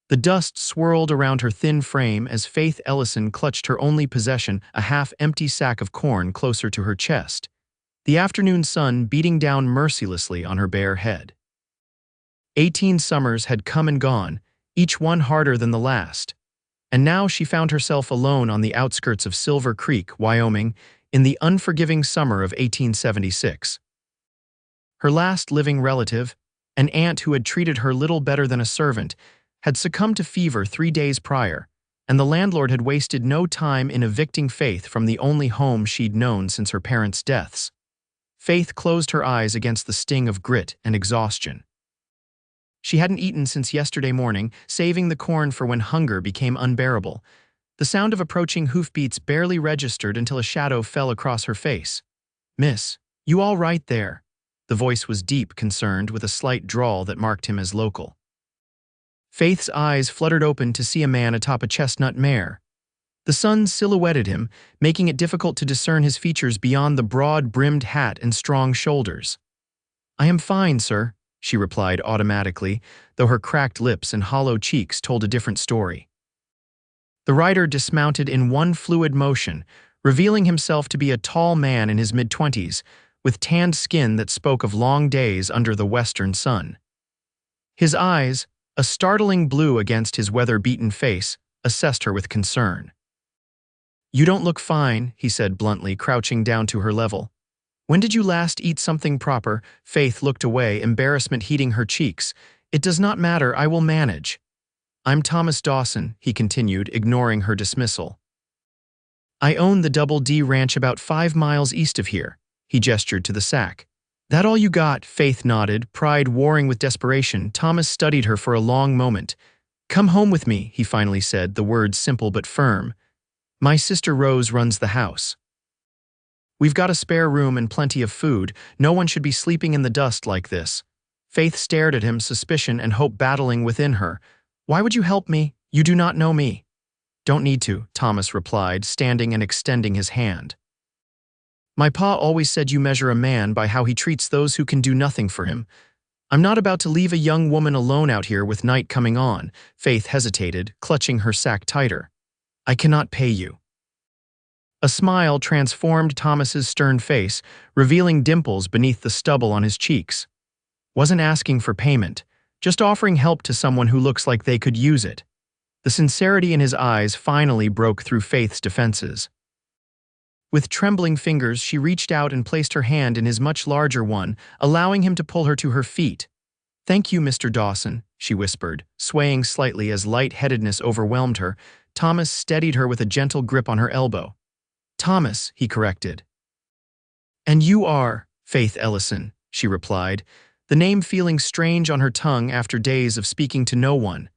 The dust swirled around her thin frame as Faith Ellison clutched her only possession, a half-empty sack of corn, closer to her chest, the afternoon sun beating down mercilessly on her bare head. 18 summers had come and gone, each one harder than the last, and now she found herself alone on the outskirts of Silver Creek, Wyoming, in the unforgiving summer of 1876. Her last living relative, an aunt who had treated her little better than a servant, had succumbed to fever 3 days prior, and the landlord had wasted no time in evicting Faith from the only home she'd known since her parents' deaths. Faith closed her eyes against the sting of grit and exhaustion. She hadn't eaten since yesterday morning, saving the corn for when hunger became unbearable. The sound of approaching hoofbeats barely registered until a shadow fell across her face. "Miss, you all right there?" The voice was deep, concerned, with a slight drawl that marked him as local. Faith's eyes fluttered open to see a man atop a chestnut mare. The sun silhouetted him, making it difficult to discern his features beyond the broad-brimmed hat and strong shoulders. "I am fine, sir," she replied automatically, though her cracked lips and hollow cheeks told a different story. The rider dismounted in one fluid motion, revealing himself to be a tall man in his mid-20s, with tanned skin that spoke of long days under the western sun. His eyes, a startling blue against his weather-beaten face, assessed her with concern. "You don't look fine," he said bluntly, crouching down to her level. "When did you last eat something proper?" Faith looked away, embarrassment heating her cheeks. "It does not matter, I will manage." "I'm Thomas Dawson," he continued, ignoring her dismissal. "I own the Double D Ranch about 5 miles east of here." He gestured to the sack. "That all you got?" Faith nodded, pride warring with desperation. Thomas studied her for a long moment. "Come home with me," he finally said, the words simple but firm. "My sister Rose runs the house. We've got a spare room and plenty of food. No one should be sleeping in the dust like this." Faith stared at him, suspicion and hope battling within her. "Why would you help me? You do not know me." "Don't need to," Thomas replied, standing and extending his hand. "My pa always said you measure a man by how he treats those who can do nothing for him. I'm not about to leave a young woman alone out here with night coming on." Faith hesitated, clutching her sack tighter. "I cannot pay you." A smile transformed Thomas's stern face, revealing dimples beneath the stubble on his cheeks. "Wasn't asking for payment, just offering help to someone who looks like they could use it." The sincerity in his eyes finally broke through Faith's defenses. With trembling fingers, she reached out and placed her hand in his much larger one, allowing him to pull her to her feet. "Thank you, Mr. Dawson," she whispered, swaying slightly as light-headedness overwhelmed her. Thomas steadied her with a gentle grip on her elbow. "Thomas," he corrected. "And you are Faith Ellison," she replied, the name feeling strange on her tongue after days of speaking to no one.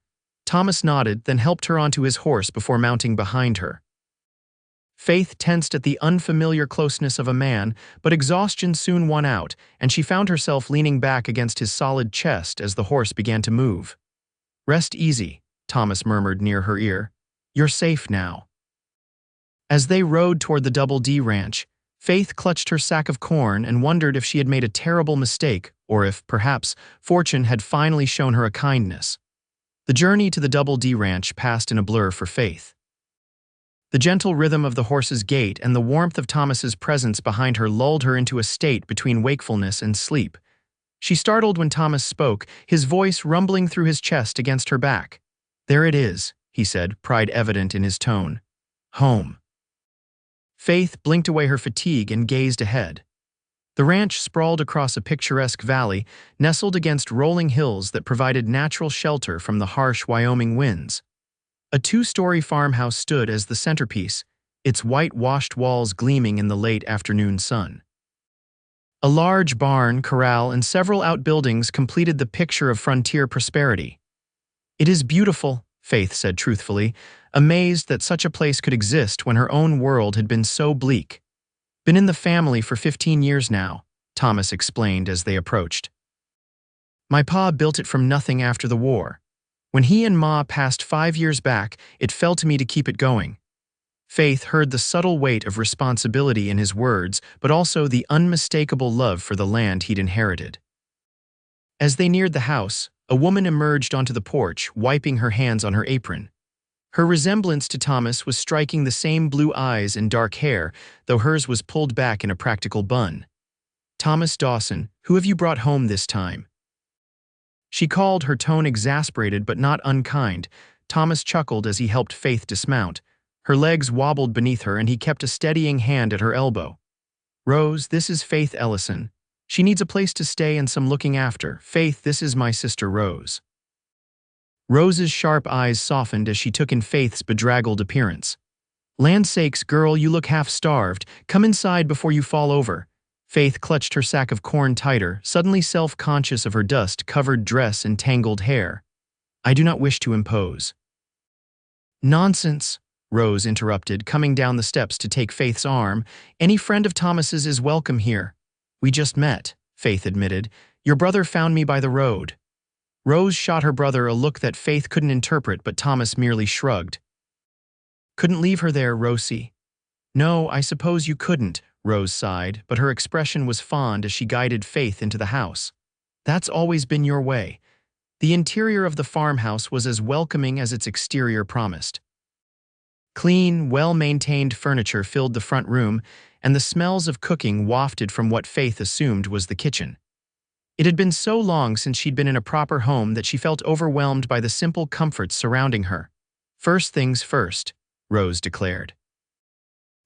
Thomas nodded, then helped her onto his horse before mounting behind her. Faith tensed at the unfamiliar closeness of a man, but exhaustion soon won out, and she found herself leaning back against his solid chest as the horse began to move. "Rest easy," Thomas murmured near her ear. "You're safe now." As they rode toward the Double D Ranch, Faith clutched her sack of corn and wondered if she had made a terrible mistake or if, perhaps, fortune had finally shown her a kindness. The journey to the Double D Ranch passed in a blur for Faith. The gentle rhythm of the horse's gait and the warmth of Thomas's presence behind her lulled her into a state between wakefulness and sleep. She startled when Thomas spoke, his voice rumbling through his chest against her back. "There it is," he said, pride evident in his tone. "Home." Faith blinked away her fatigue and gazed ahead. The ranch sprawled across a picturesque valley, nestled against rolling hills that provided natural shelter from the harsh Wyoming winds. A 2-story farmhouse stood as the centerpiece, its whitewashed walls gleaming in the late afternoon sun. A large barn, corral, and several outbuildings completed the picture of frontier prosperity. "It is beautiful," Faith said truthfully, amazed that such a place could exist when her own world had been so bleak. "Been in the family for 15 years now," Thomas explained as they approached. "My pa built it from nothing after the war. When he and Ma passed 5 years back, it fell to me to keep it going." Faith heard the subtle weight of responsibility in his words, but also the unmistakable love for the land he'd inherited. As they neared the house, A woman emerged onto the porch, wiping her hands on her apron. Her resemblance to Thomas was striking, the same blue eyes and dark hair, though hers was pulled back in a practical bun. "Thomas Dawson, who have you brought home this time?" She called, her tone exasperated but not unkind. Thomas chuckled as he helped Faith dismount. Her legs wobbled beneath her and he kept a steadying hand at her elbow. "Rose, this is Faith Ellison. She needs a place to stay and some looking after. Faith, this is my sister Rose." Rose's sharp eyes softened as she took in Faith's bedraggled appearance. "Land's sakes, girl, you look half-starved. Come inside before you fall over." Faith clutched her sack of corn tighter, suddenly self-conscious of her dust-covered dress and tangled hair. "I do not wish to impose." "Nonsense," Rose interrupted, coming down the steps to take Faith's arm. "Any friend of Thomas's is welcome here." "We just met," Faith admitted. "Your brother found me by the road." Rose shot her brother a look that Faith couldn't interpret, but Thomas merely shrugged. "Couldn't leave her there, Rosie." "No, I suppose you couldn't," Rose sighed, but her expression was fond as she guided Faith into the house. "That's always been your way." The interior of the farmhouse was as welcoming as its exterior promised. Clean, well-maintained furniture filled the front room, and the smells of cooking wafted from what Faith assumed was the kitchen. It had been so long since she'd been in a proper home that she felt overwhelmed by the simple comforts surrounding her. "First things first," Rose declared.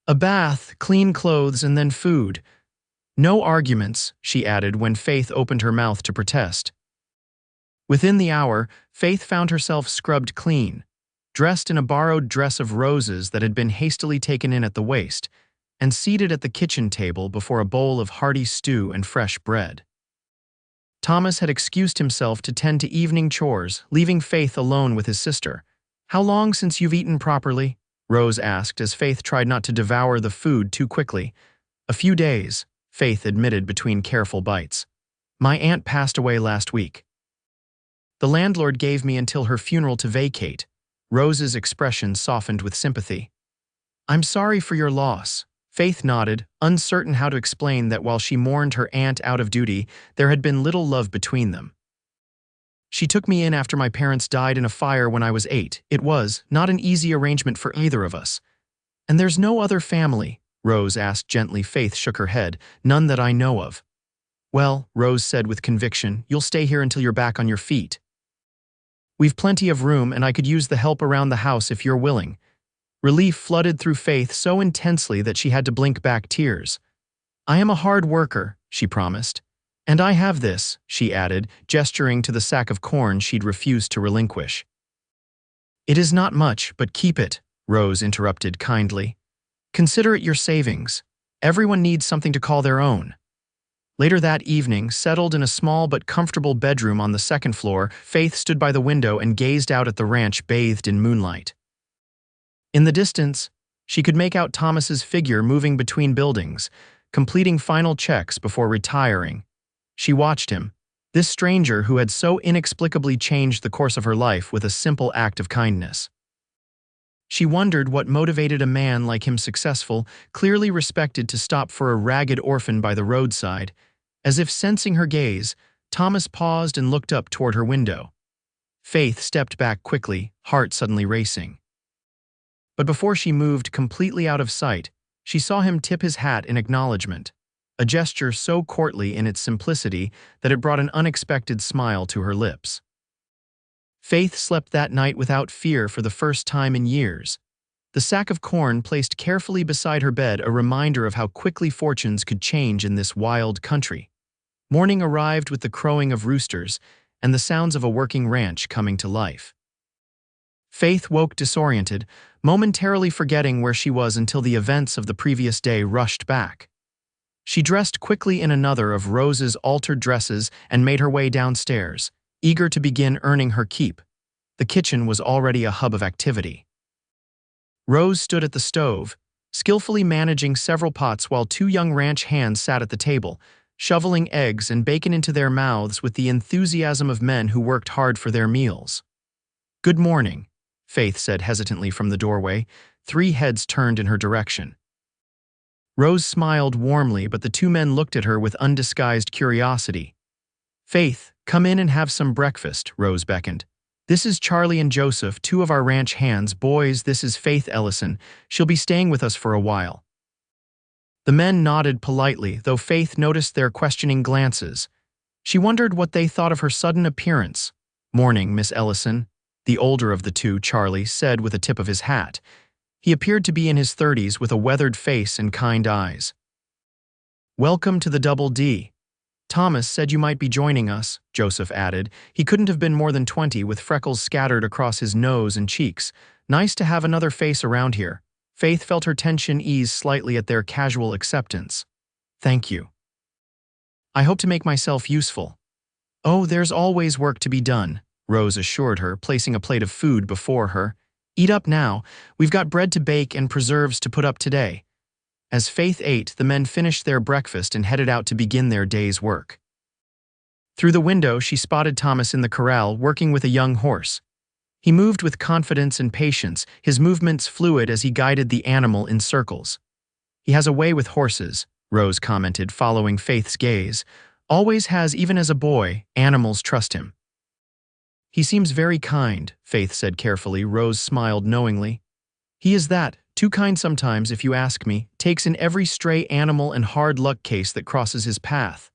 "A bath, clean clothes, and then food. No arguments," she added when Faith opened her mouth to protest. Within the hour, Faith found herself scrubbed clean, dressed in a borrowed dress of Rose's that had been hastily taken in at the waist, and seated at the kitchen table before a bowl of hearty stew and fresh bread. Thomas had excused himself to tend to evening chores, leaving Faith alone with his sister. "How long since you've eaten properly?" Rose asked as Faith tried not to devour the food too quickly. "A few days," Faith admitted between careful bites. "My aunt passed away last week. The landlord gave me until her funeral to vacate." Rose's expression softened with sympathy. "I'm sorry for your loss." Faith nodded, uncertain how to explain that while she mourned her aunt out of duty, there had been little love between them. "She took me in after my parents died in a fire when I was 8. It was not an easy arrangement for either of us." "And there's no other family?" Rose asked gently. Faith shook her head. "None that I know of." "Well," Rose said with conviction, "you'll stay here until you're back on your feet. We've plenty of room, and I could use the help around the house if you're willing." Relief flooded through Faith so intensely that she had to blink back tears. "I am a hard worker," she promised. "And I have this," she added, gesturing to the sack of corn she'd refused to relinquish. "It is not much, but keep it," Rose interrupted kindly. "Consider it your savings. Everyone needs something to call their own." Later that evening, settled in a small but comfortable bedroom on the second floor, Faith stood by the window and gazed out at the ranch bathed in moonlight. In the distance, she could make out Thomas's figure moving between buildings, completing final checks before retiring. She watched him, this stranger who had so inexplicably changed the course of her life with a simple act of kindness. She wondered what motivated a man like him, successful, clearly respected, to stop for a ragged orphan by the roadside. As if sensing her gaze, Thomas paused and looked up toward her window. Faith stepped back quickly, heart suddenly racing. But before she moved completely out of sight, she saw him tip his hat in acknowledgement, a gesture so courtly in its simplicity that it brought an unexpected smile to her lips. Faith slept that night without fear for the first time in years. The sack of corn placed carefully beside her bed, a reminder of how quickly fortunes could change in this wild country. Morning arrived with the crowing of roosters and the sounds of a working ranch coming to life. Faith woke disoriented, momentarily forgetting where she was until the events of the previous day rushed back. She dressed quickly in another of Rose's altered dresses and made her way downstairs, eager to begin earning her keep. The kitchen was already a hub of activity. Rose stood at the stove, skillfully managing several pots while two young ranch hands sat at the table, shoveling eggs and bacon into their mouths with the enthusiasm of men who worked hard for their meals. "Good morning," Faith said hesitantly from the doorway. 3 heads turned in her direction. Rose smiled warmly, but the 2 men looked at her with undisguised curiosity. "Faith, "Come in and have some breakfast," Rose beckoned. "This is Charlie and Joseph, two of our ranch hands. Boys, this is Faith Ellison. She'll be staying with us for a while." The men nodded politely, though Faith noticed their questioning glances. She wondered what they thought of her sudden appearance. "Morning, Miss Ellison," the older of the two, Charlie, said with a tip of his hat. He appeared to be in his 30s with a weathered face and kind eyes. "Welcome to the Double D. Thomas said you might be joining us," Joseph added. He couldn't have been more than 20, with freckles scattered across his nose and cheeks. "Nice to have another face around here." Faith felt her tension ease slightly at their casual acceptance. "Thank you. I hope to make myself useful." "Oh, there's always work to be done," Rose assured her, placing a plate of food before her. "Eat up now. We've got bread to bake and preserves to put up today." As Faith ate, the men finished their breakfast and headed out to begin their day's work. Through the window, she spotted Thomas in the corral, working with a young horse. He moved with confidence and patience, his movements fluid as he guided the animal in circles. "He has a way with horses," Rose commented, following Faith's gaze. "Always has, even as a boy. Animals trust him." "He seems very kind," Faith said carefully. Rose smiled knowingly. "He is that. Too kind sometimes, if you ask me. Takes in every stray animal and hard luck case that crosses his path."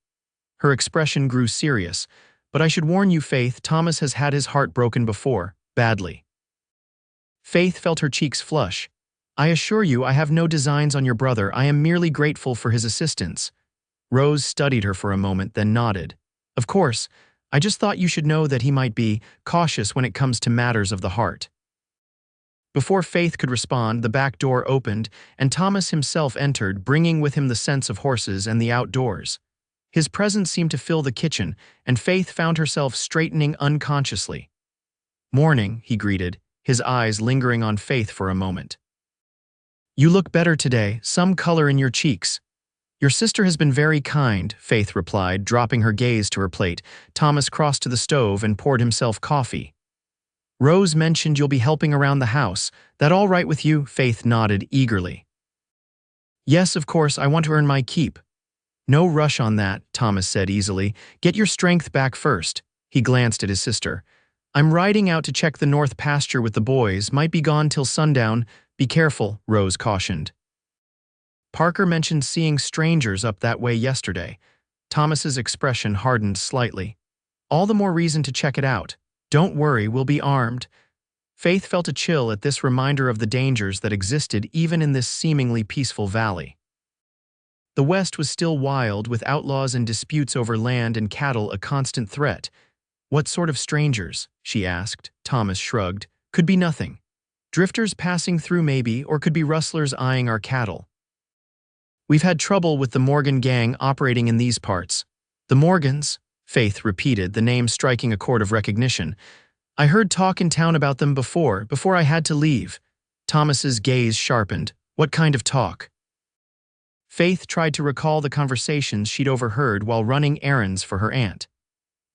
Her expression grew serious. "But I should warn you, Faith, Thomas has had his heart broken before. Badly." Faith felt her cheeks flush. "I assure you I have no designs on your brother. I am merely grateful for his assistance." Rose studied her for a moment, then nodded. "Of course, I just thought you should know that he might be cautious when it comes to matters of the heart." Before Faith could respond, the back door opened, and Thomas himself entered, bringing with him the scents of horses and the outdoors. His presence seemed to fill the kitchen, and Faith found herself straightening unconsciously. "Morning," he greeted, his eyes lingering on Faith for a moment. "You look better today, some color in your cheeks." "Your sister has been very kind," Faith replied, dropping her gaze to her plate. Thomas crossed to the stove and poured himself coffee. "Rose mentioned you'll be helping around the house. That all right with you?" Faith nodded eagerly. "Yes, of course, I want to earn my keep." "No rush on that," Thomas said easily. "Get your strength back first." He glanced at his sister. "I'm riding out to check the north pasture with the boys. Might be gone till sundown. Be careful," Rose cautioned. "Parker mentioned seeing strangers up that way yesterday." Thomas's expression hardened slightly. "All the more reason to check it out. Don't worry, we'll be armed." Faith felt a chill at this reminder of the dangers that existed even in this seemingly peaceful valley. The West was still wild, with outlaws and disputes over land and cattle a constant threat. "What sort of strangers?" she asked. Thomas shrugged. "Could be nothing. Drifters passing through maybe, or could be rustlers eyeing our cattle. We've had trouble with the Morgan gang operating in these parts." "The Morgans?" Faith repeated, the name striking a chord of recognition. "I heard talk in town about them before I had to leave." Thomas's gaze sharpened. "What kind of talk?" Faith tried to recall the conversations she'd overheard while running errands for her aunt.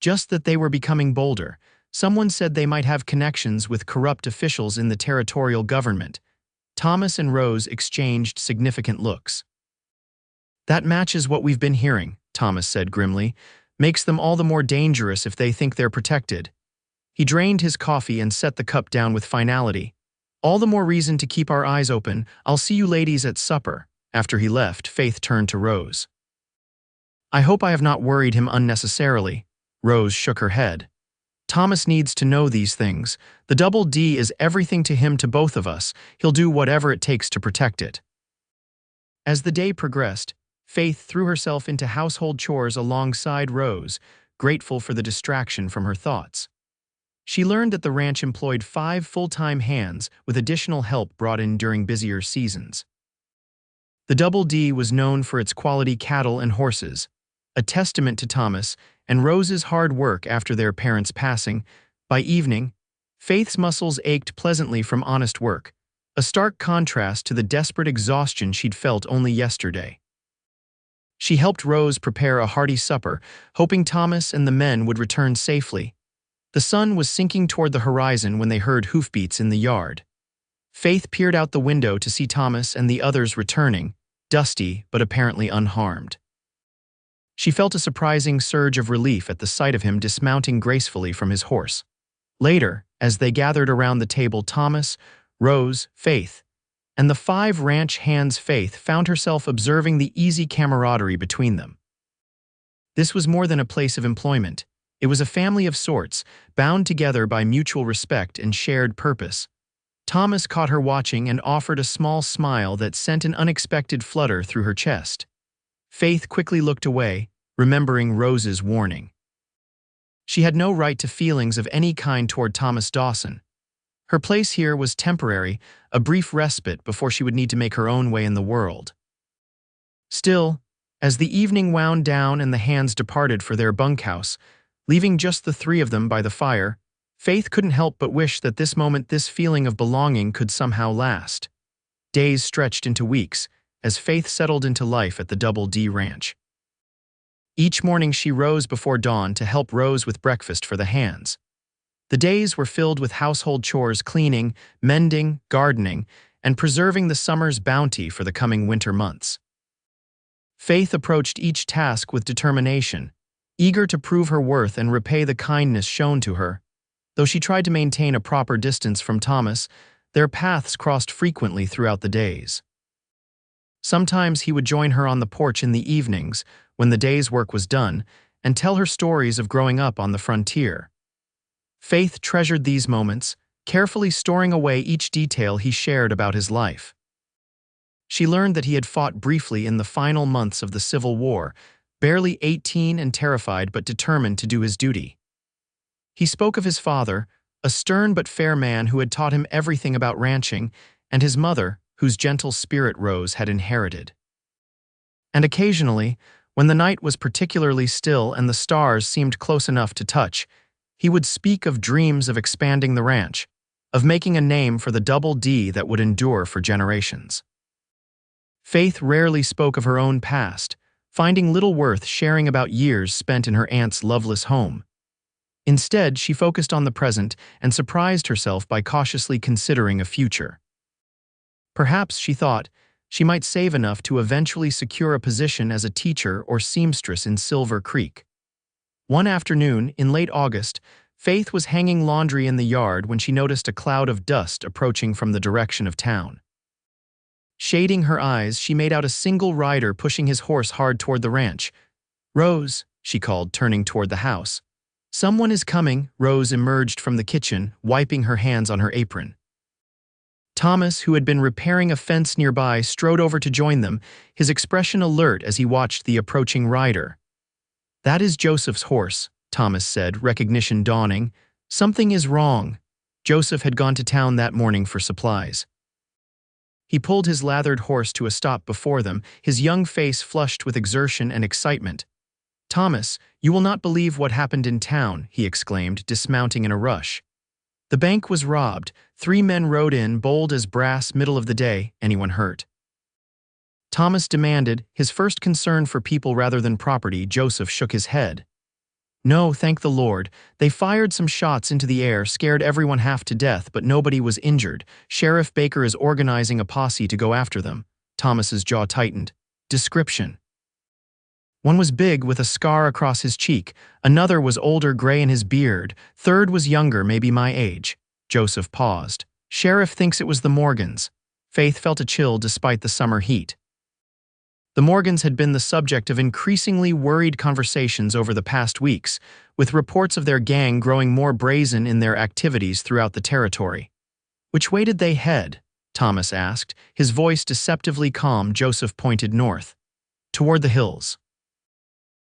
Just that they were becoming bolder. Someone said they might have connections with corrupt officials in the territorial government. Thomas and Rose exchanged significant looks. "That matches what we've been hearing," Thomas said grimly. "Makes them all the more dangerous if they think they're protected." He drained his coffee and set the cup down with finality. "All the more reason to keep our eyes open. I'll see you ladies at supper." After he left, Faith turned to Rose. "I hope I have not worried him unnecessarily." Rose shook her head. "Thomas needs to know these things. The Double D is everything to him, to both of us. He'll do whatever it takes to protect it." As the day progressed, Faith threw herself into household chores alongside Rose, grateful for the distraction from her thoughts. She learned that the ranch employed 5 full-time hands, with additional help brought in during busier seasons. The Double D was known for its quality cattle and horses, a testament to Thomas and Rose's hard work after their parents' passing. By evening, Faith's muscles ached pleasantly from honest work, a stark contrast to the desperate exhaustion she'd felt only yesterday. She helped Rose prepare a hearty supper, hoping Thomas and the men would return safely. The sun was sinking toward the horizon when they heard hoofbeats in the yard. Faith peered out the window to see Thomas and the others returning, dusty but apparently unharmed. She felt a surprising surge of relief at the sight of him dismounting gracefully from his horse. Later, as they gathered around the table, Thomas, Rose, Faith, and the 5 ranch hands, Faith found herself observing the easy camaraderie between them. This was more than a place of employment. It was a family of sorts, bound together by mutual respect and shared purpose. Thomas caught her watching and offered a small smile that sent an unexpected flutter through her chest. Faith quickly looked away, remembering Rose's warning. She had no right to feelings of any kind toward Thomas Dawson. Her place here was temporary, a brief respite before she would need to make her own way in the world. Still, as the evening wound down and the hands departed for their bunkhouse, leaving just the 3 of them by the fire, Faith couldn't help but wish that this moment, this feeling of belonging, could somehow last. Days stretched into weeks as Faith settled into life at the Double D Ranch. Each morning she rose before dawn to help Rose with breakfast for the hands. The days were filled with household chores, cleaning, mending, gardening, and preserving the summer's bounty for the coming winter months. Faith approached each task with determination, eager to prove her worth and repay the kindness shown to her. Though she tried to maintain a proper distance from Thomas, their paths crossed frequently throughout the days. Sometimes he would join her on the porch in the evenings, when the day's work was done, and tell her stories of growing up on the frontier. Faith treasured these moments, carefully storing away each detail he shared about his life. She learned that he had fought briefly in the final months of the Civil War, barely 18 and terrified but determined to do his duty. He spoke of his father, a stern but fair man who had taught him everything about ranching, and his mother, whose gentle spirit Rose had inherited. And occasionally, when the night was particularly still and the stars seemed close enough to touch, he would speak of dreams of expanding the ranch, of making a name for the Double D that would endure for generations. Faith rarely spoke of her own past, finding little worth sharing about years spent in her aunt's loveless home. Instead, she focused on the present and surprised herself by cautiously considering a future. Perhaps, she thought, she might save enough to eventually secure a position as a teacher or seamstress in Silver Creek. One afternoon, in late August, Faith was hanging laundry in the yard when she noticed a cloud of dust approaching from the direction of town. Shading her eyes, she made out a single rider pushing his horse hard toward the ranch. "Rose," she called, turning toward the house. "Someone is coming." Rose emerged from the kitchen, wiping her hands on her apron. Thomas, who had been repairing a fence nearby, strode over to join them, his expression alert as he watched the approaching rider. "That is Joseph's horse," Thomas said, recognition dawning. "Something is wrong." Joseph had gone to town that morning for supplies. He pulled his lathered horse to a stop before them, his young face flushed with exertion and excitement. "Thomas, you will not believe what happened in town," he exclaimed, dismounting in a rush. "The bank was robbed. 3 men rode in, bold as brass, middle of the day. Anyone hurt?" Thomas demanded, his first concern for people rather than property. Joseph shook his head. "No, thank the Lord. They fired some shots into the air, scared everyone half to death, but nobody was injured. Sheriff Baker is organizing a posse to go after them." Thomas's jaw tightened. "Description." "One was big with a scar across his cheek. Another was older, gray in his beard. Third was younger, maybe my age." Joseph paused. "Sheriff thinks it was the Morgans." Faith felt a chill despite the summer heat. The Morgans had been the subject of increasingly worried conversations over the past weeks, with reports of their gang growing more brazen in their activities throughout the territory. "Which way did they head?" Thomas asked, his voice deceptively calm. Joseph pointed north. "Toward the hills."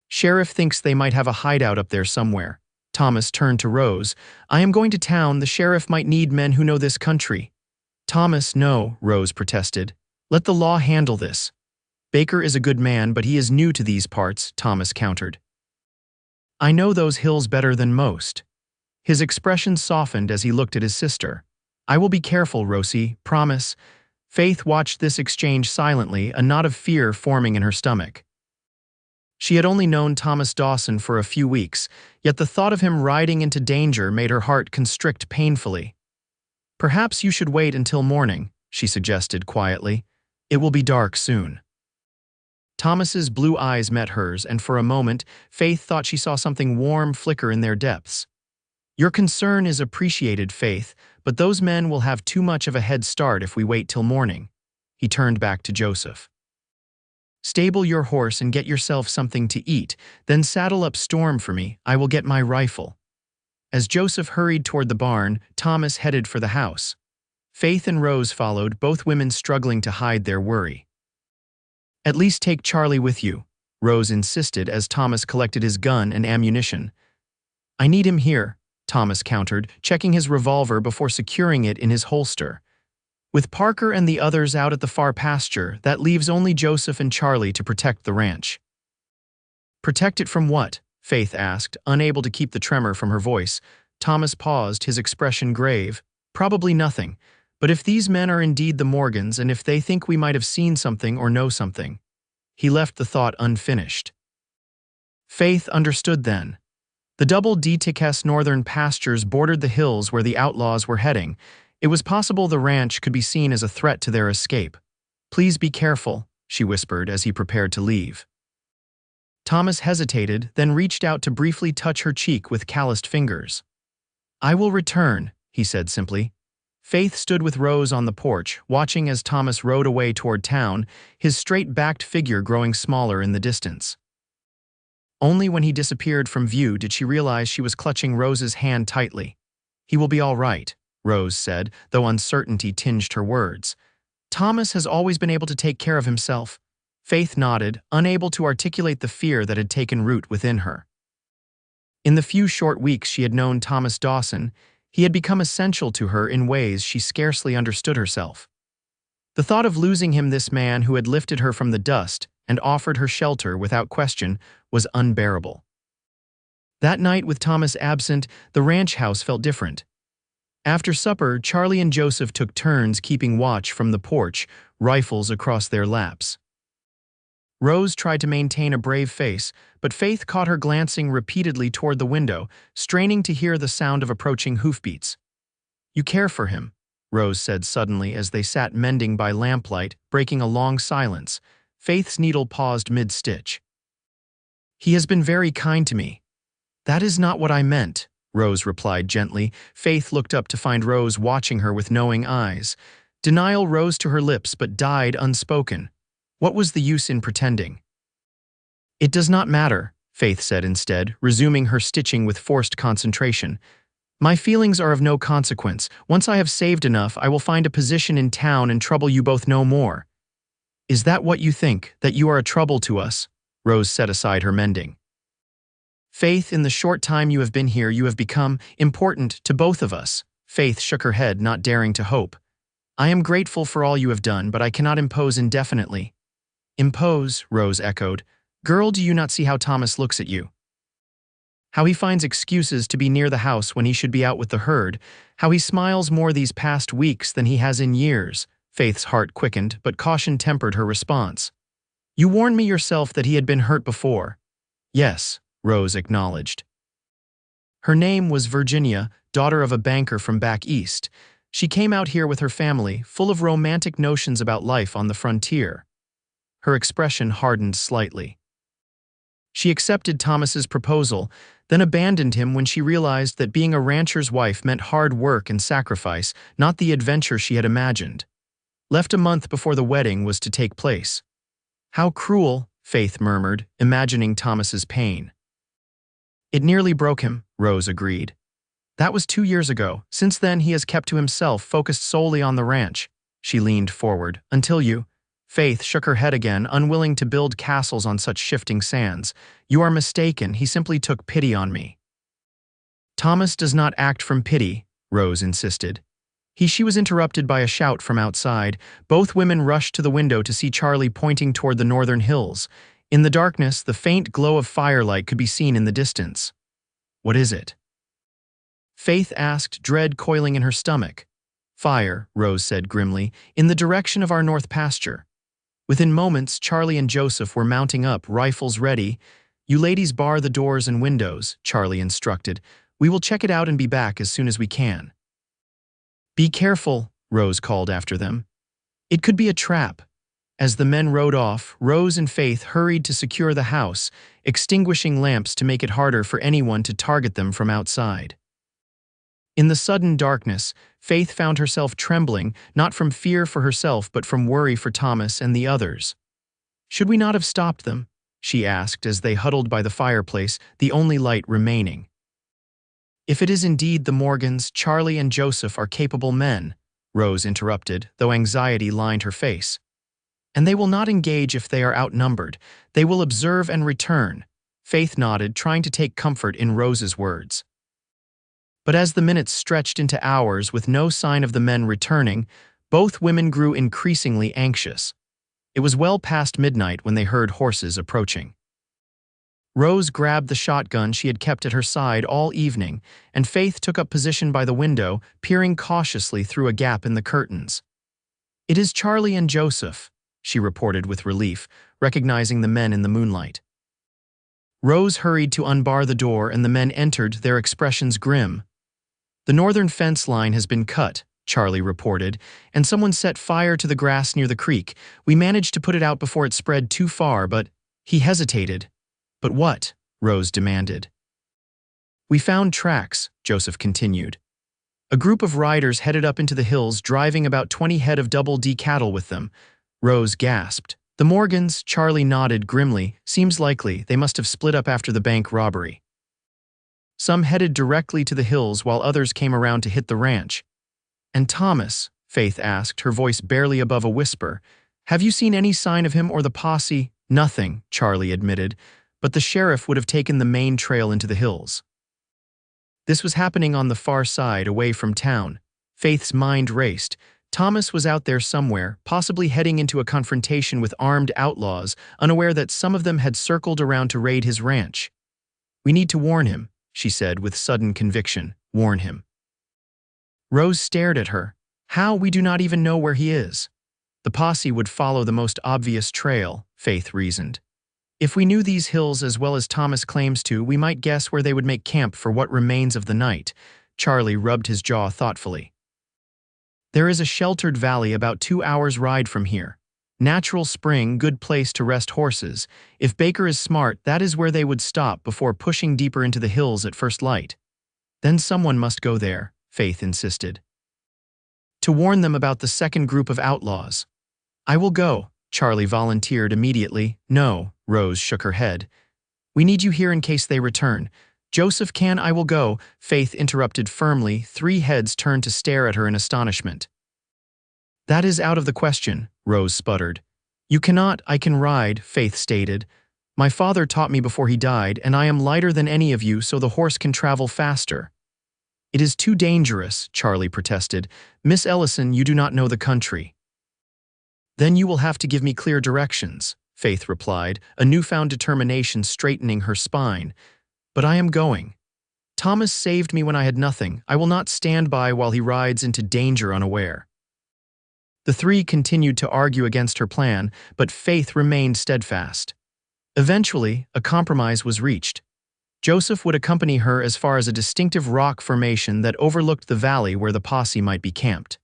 "Sheriff thinks they might have a hideout up there somewhere." Thomas turned to Rose. "I am going to town. The sheriff might need men who know this country." "Thomas, no," Rose protested. "Let the law handle this." "Baker is a good man, but he is new to these parts," Thomas countered. "I know those hills better than most." His expression softened as he looked at his sister. "I will be careful, Rosie, promise." Faith watched this exchange silently, a knot of fear forming in her stomach. She had only known Thomas Dawson for a few weeks, yet the thought of him riding into danger made her heart constrict painfully. "Perhaps you should wait until morning," she suggested quietly. "It will be dark soon." Thomas's blue eyes met hers, and for a moment, Faith thought she saw something warm flicker in their depths. Your concern is appreciated, Faith, but those men will have too much of a head start if we wait till morning. He turned back to Joseph. Stable your horse and get yourself something to eat, then saddle up Storm for me. I will get my rifle. As Joseph hurried toward the barn, Thomas headed for the house. Faith and Rose followed, both women struggling to hide their worry. At least take Charlie with you, Rose insisted as Thomas collected his gun and ammunition. I need him here, Thomas countered, checking his revolver before securing it in his holster. With Parker and the others out at the far pasture, that leaves only Joseph and Charlie to protect the ranch. Protect it from what? Faith asked, unable to keep the tremor from her voice. Thomas paused, his expression grave. Probably nothing. But if these men are indeed the Morgans, and if they think we might have seen something or know something. He left the thought unfinished. Faith understood then. The double Deepens northern pastures bordered the hills where the outlaws were heading. It was possible the ranch could be seen as a threat to their escape. Please be careful, she whispered as he prepared to leave. Thomas hesitated, then reached out to briefly touch her cheek with calloused fingers. I will return, he said simply. Faith stood with Rose on the porch, watching as Thomas rode away toward town, his straight-backed figure growing smaller in the distance. Only when he disappeared from view did she realize she was clutching Rose's hand tightly. He will be all right, Rose said, though uncertainty tinged her words. Thomas has always been able to take care of himself. Faith nodded, unable to articulate the fear that had taken root within her. In the few short weeks she had known Thomas Dawson, he had become essential to her in ways she scarcely understood herself. The thought of losing him, this man who had lifted her from the dust and offered her shelter without question, was unbearable. That night, with Thomas absent, the ranch house felt different. After supper, Charlie and Joseph took turns keeping watch from the porch, rifles across their laps. Rose tried to maintain a brave face, but Faith caught her glancing repeatedly toward the window, straining to hear the sound of approaching hoofbeats. You care for him, Rose said suddenly as they sat mending by lamplight, breaking a long silence. Faith's needle paused mid-stitch. He has been very kind to me. That is not what I meant, Rose replied gently. Faith looked up to find Rose watching her with knowing eyes. Denial rose to her lips but died unspoken. What was the use in pretending? It does not matter, Faith said instead, resuming her stitching with forced concentration. My feelings are of no consequence. Once I have saved enough, I will find a position in town and trouble you both no more. Is that what you think, that you are a trouble to us? Rose set aside her mending. Faith, in the short time you have been here, you have become important to both of us. Faith shook her head, not daring to hope. I am grateful for all you have done, but I cannot impose indefinitely. Impose, Rose echoed. Girl, do you not see how Thomas looks at you? How he finds excuses to be near the house when he should be out with the herd, how he smiles more these past weeks than he has in years. Faith's heart quickened, but caution tempered her response. You warned me yourself that he had been hurt before. Yes, Rose acknowledged. Her name was Virginia, daughter of a banker from back east. She came out here with her family, full of romantic notions about life on the frontier. Her expression hardened slightly. She accepted Thomas's proposal, then abandoned him when she realized that being a rancher's wife meant hard work and sacrifice, not the adventure she had imagined. Left a month before the wedding was to take place. How cruel, Faith murmured, imagining Thomas's pain. It nearly broke him, Rose agreed. That was 2 years ago. Since then he has kept to himself, focused solely on the ranch. She leaned forward. Until you... Faith shook her head again, unwilling to build castles on such shifting sands. You are mistaken, he simply took pity on me. Thomas does not act from pity, Rose insisted. She was interrupted by a shout from outside. Both women rushed to the window to see Charlie pointing toward the northern hills. In the darkness, the faint glow of firelight could be seen in the distance. What is it? Faith asked, dread coiling in her stomach. Fire, Rose said grimly, in the direction of our north pasture. Within moments, Charlie and Joseph were mounting up, rifles ready. You ladies bar the doors and windows, Charlie instructed. We will check it out and be back as soon as we can. Be careful, Rose called after them. It could be a trap. As the men rode off, Rose and Faith hurried to secure the house, extinguishing lamps to make it harder for anyone to target them from outside. In the sudden darkness, Faith found herself trembling, not from fear for herself but from worry for Thomas and the others. "Should we not have stopped them?" she asked as they huddled by the fireplace, the only light remaining. "If it is indeed the Morgans, Charlie and Joseph are capable men," Rose interrupted, though anxiety lined her face. "And they will not engage if they are outnumbered. They will observe and return." Faith nodded, trying to take comfort in Rose's words. But as the minutes stretched into hours with no sign of the men returning, both women grew increasingly anxious. It was well past midnight when they heard horses approaching. Rose grabbed the shotgun she had kept at her side all evening, and Faith took up position by the window, peering cautiously through a gap in the curtains. "It is Charlie and Joseph," she reported with relief, recognizing the men in the moonlight. Rose hurried to unbar the door and the men entered, their expressions grim. "The northern fence line has been cut," Charlie reported, "and someone set fire to the grass near the creek. We managed to put it out before it spread too far, but—" He hesitated. "But what?" Rose demanded. "We found tracks," Joseph continued. "A group of riders headed up into the hills, driving about 20 head of double-D cattle with them." Rose gasped. "The Morgans," Charlie nodded grimly. "Seems likely they must have split up after the bank robbery. Some headed directly to the hills while others came around to hit the ranch." "And Thomas," Faith asked, her voice barely above a whisper, "have you seen any sign of him or the posse?" "Nothing," Charlie admitted, "but the sheriff would have taken the main trail into the hills." This was happening on the far side, away from town. Faith's mind raced. Thomas was out there somewhere, possibly heading into a confrontation with armed outlaws, unaware that some of them had circled around to raid his ranch. "We need to warn him," she said with sudden conviction. "Warn him." Rose stared at her. "How? We do not even know where he is." "The posse would follow the most obvious trail," Faith reasoned. "If we knew these hills as well as Thomas claims to, we might guess where they would make camp for what remains of the night." Charlie rubbed his jaw thoughtfully. "There is a sheltered valley about 2 hours' ride from here. Natural spring, good place to rest horses. If Baker is smart, that is where they would stop before pushing deeper into the hills at first light." "Then someone must go there," Faith insisted. "To warn them about the second group of outlaws." "I will go," Charlie volunteered immediately. "No," Rose shook her head. "We need you here in case they return." "Joseph can, I will go," Faith interrupted firmly. 3 heads turned to stare at her in astonishment. "That is out of the question," Rose sputtered. "You cannot." "I can ride," Faith stated. "My father taught me before he died, and I am lighter than any of you, so the horse can travel faster." "It is too dangerous," Charlie protested. "Miss Ellison, you do not know the country." "Then you will have to give me clear directions," Faith replied, a newfound determination straightening her spine. "But I am going. Thomas saved me when I had nothing. I will not stand by while he rides into danger unaware." The 3 continued to argue against her plan, but Faith remained steadfast. Eventually, a compromise was reached. Joseph would accompany her as far as a distinctive rock formation that overlooked the valley where the posse might be camped.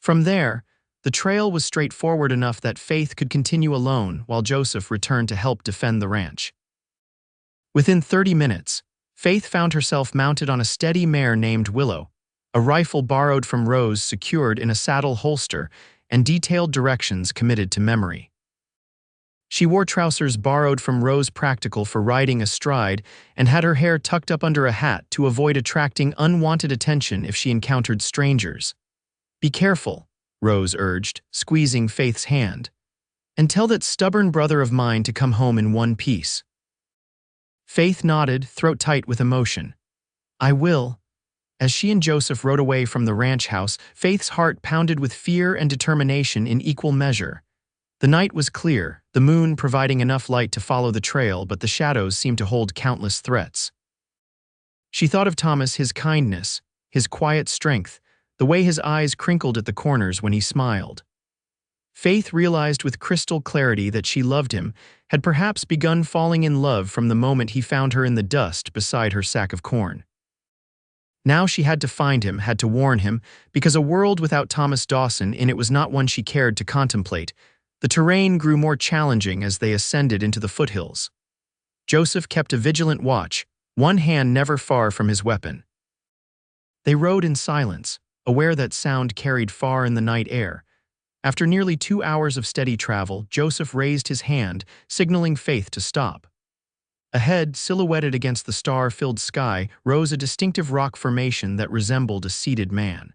From there, the trail was straightforward enough that Faith could continue alone while Joseph returned to help defend the ranch. Within 30 minutes, Faith found herself mounted on a steady mare named Willow, a rifle borrowed from Rose secured in a saddle holster, and detailed directions committed to memory. She wore trousers borrowed from Rose practical for riding astride and had her hair tucked up under a hat to avoid attracting unwanted attention if she encountered strangers. "Be careful," Rose urged, squeezing Faith's hand. "And tell that stubborn brother of mine to come home in one piece." Faith nodded, throat tight with emotion. "I will." As she and Joseph rode away from the ranch house, Faith's heart pounded with fear and determination in equal measure. The night was clear, the moon providing enough light to follow the trail, but the shadows seemed to hold countless threats. She thought of Thomas, his kindness, his quiet strength, the way his eyes crinkled at the corners when he smiled. Faith realized with crystal clarity that she loved him, had perhaps begun falling in love from the moment he found her in the dust beside her sack of corn. Now she had to find him, had to warn him, because a world without Thomas Dawson in it was not one she cared to contemplate. The terrain grew more challenging as they ascended into the foothills. Joseph kept a vigilant watch, one hand never far from his weapon. They rode in silence, aware that sound carried far in the night air. After nearly 2 hours of steady travel, Joseph raised his hand, signaling Faith to stop. Ahead, silhouetted against the star-filled sky, rose a distinctive rock formation that resembled a seated man.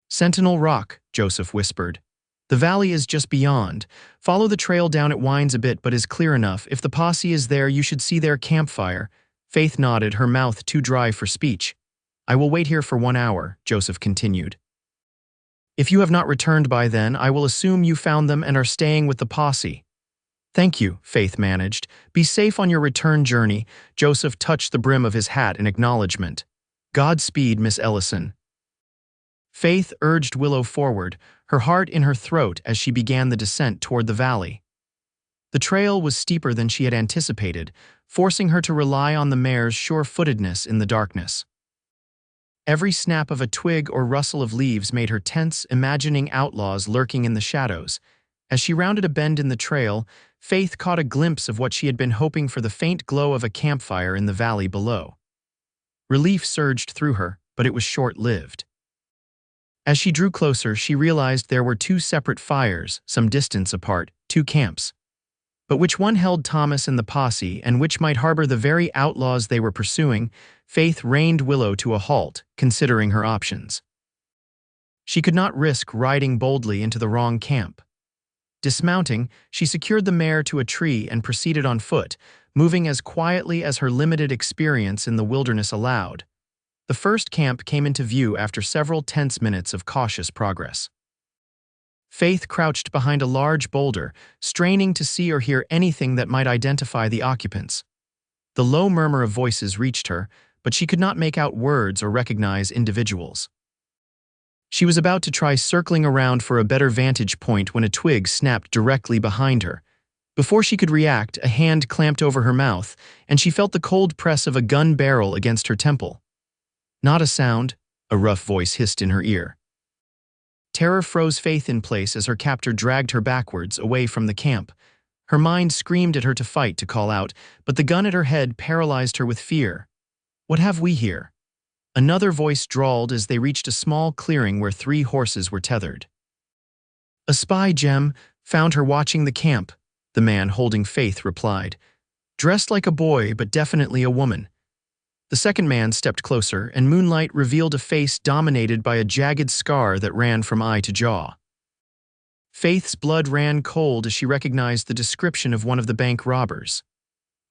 "Sentinel Rock," Joseph whispered. "The valley is just beyond. Follow the trail down, it winds a bit but is clear enough. If the posse is there, you should see their campfire." Faith nodded, her mouth too dry for speech. "I will wait here for 1 hour," Joseph continued. "If you have not returned by then, I will assume you found them and are staying with the posse." "Thank you," Faith managed. "Be safe on your return journey." Joseph touched the brim of his hat in acknowledgement. "Godspeed, Miss Ellison." Faith urged Willow forward, her heart in her throat as she began the descent toward the valley. The trail was steeper than she had anticipated, forcing her to rely on the mare's sure-footedness in the darkness. Every snap of a twig or rustle of leaves made her tense, imagining outlaws lurking in the shadows. As she rounded a bend in the trail, Faith caught a glimpse of what she had been hoping for, the faint glow of a campfire in the valley below. Relief surged through her, but it was short-lived. As she drew closer, she realized there were 2 separate fires, some distance apart, 2 camps. But which one held Thomas and the posse, and which might harbor the very outlaws they were pursuing? Faith reined Willow to a halt, considering her options. She could not risk riding boldly into the wrong camp. Dismounting, she secured the mare to a tree and proceeded on foot, moving as quietly as her limited experience in the wilderness allowed. The first camp came into view after several tense minutes of cautious progress. Faith crouched behind a large boulder, straining to see or hear anything that might identify the occupants. The low murmur of voices reached her, but she could not make out words or recognize individuals. She was about to try circling around for a better vantage point when a twig snapped directly behind her. Before she could react, a hand clamped over her mouth, and she felt the cold press of a gun barrel against her temple. "Not a sound," a rough voice hissed in her ear. Terror froze Faith in place as her captor dragged her backwards, away from the camp. Her mind screamed at her to fight, to call out, but the gun at her head paralyzed her with fear. "What have we here?" Another voice drawled as they reached a small clearing where 3 horses were tethered. "A spy, Jem. Found her watching the camp," the man holding Faith replied. "Dressed like a boy, but definitely a woman." The second man stepped closer, and moonlight revealed a face dominated by a jagged scar that ran from eye to jaw. Faith's blood ran cold as she recognized the description of one of the bank robbers.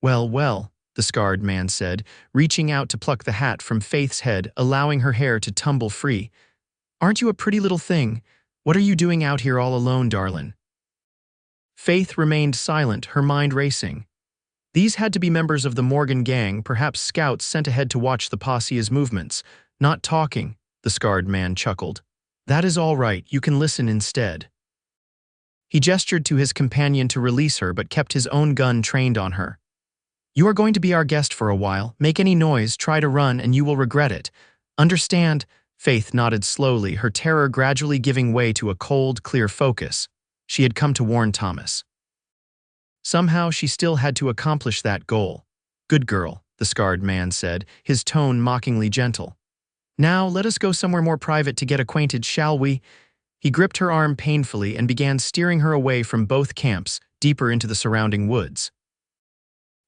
"Well, well," the scarred man said, reaching out to pluck the hat from Faith's head, allowing her hair to tumble free. "Aren't you a pretty little thing? What are you doing out here all alone, darlin'?" Faith remained silent, her mind racing. These had to be members of the Morgan gang, perhaps scouts sent ahead to watch the posse's movements. "Not talking," the scarred man chuckled. "That is all right, you can listen instead." He gestured to his companion to release her, but kept his own gun trained on her. "You are going to be our guest for a while. Make any noise, try to run, and you will regret it. Understand?" Faith nodded slowly, her terror gradually giving way to a cold, clear focus. She had come to warn Thomas. Somehow she still had to accomplish that goal. "Good girl," the scarred man said, his tone mockingly gentle. "Now let us go somewhere more private to get acquainted, shall we?" He gripped her arm painfully and began steering her away from both camps, deeper into the surrounding woods.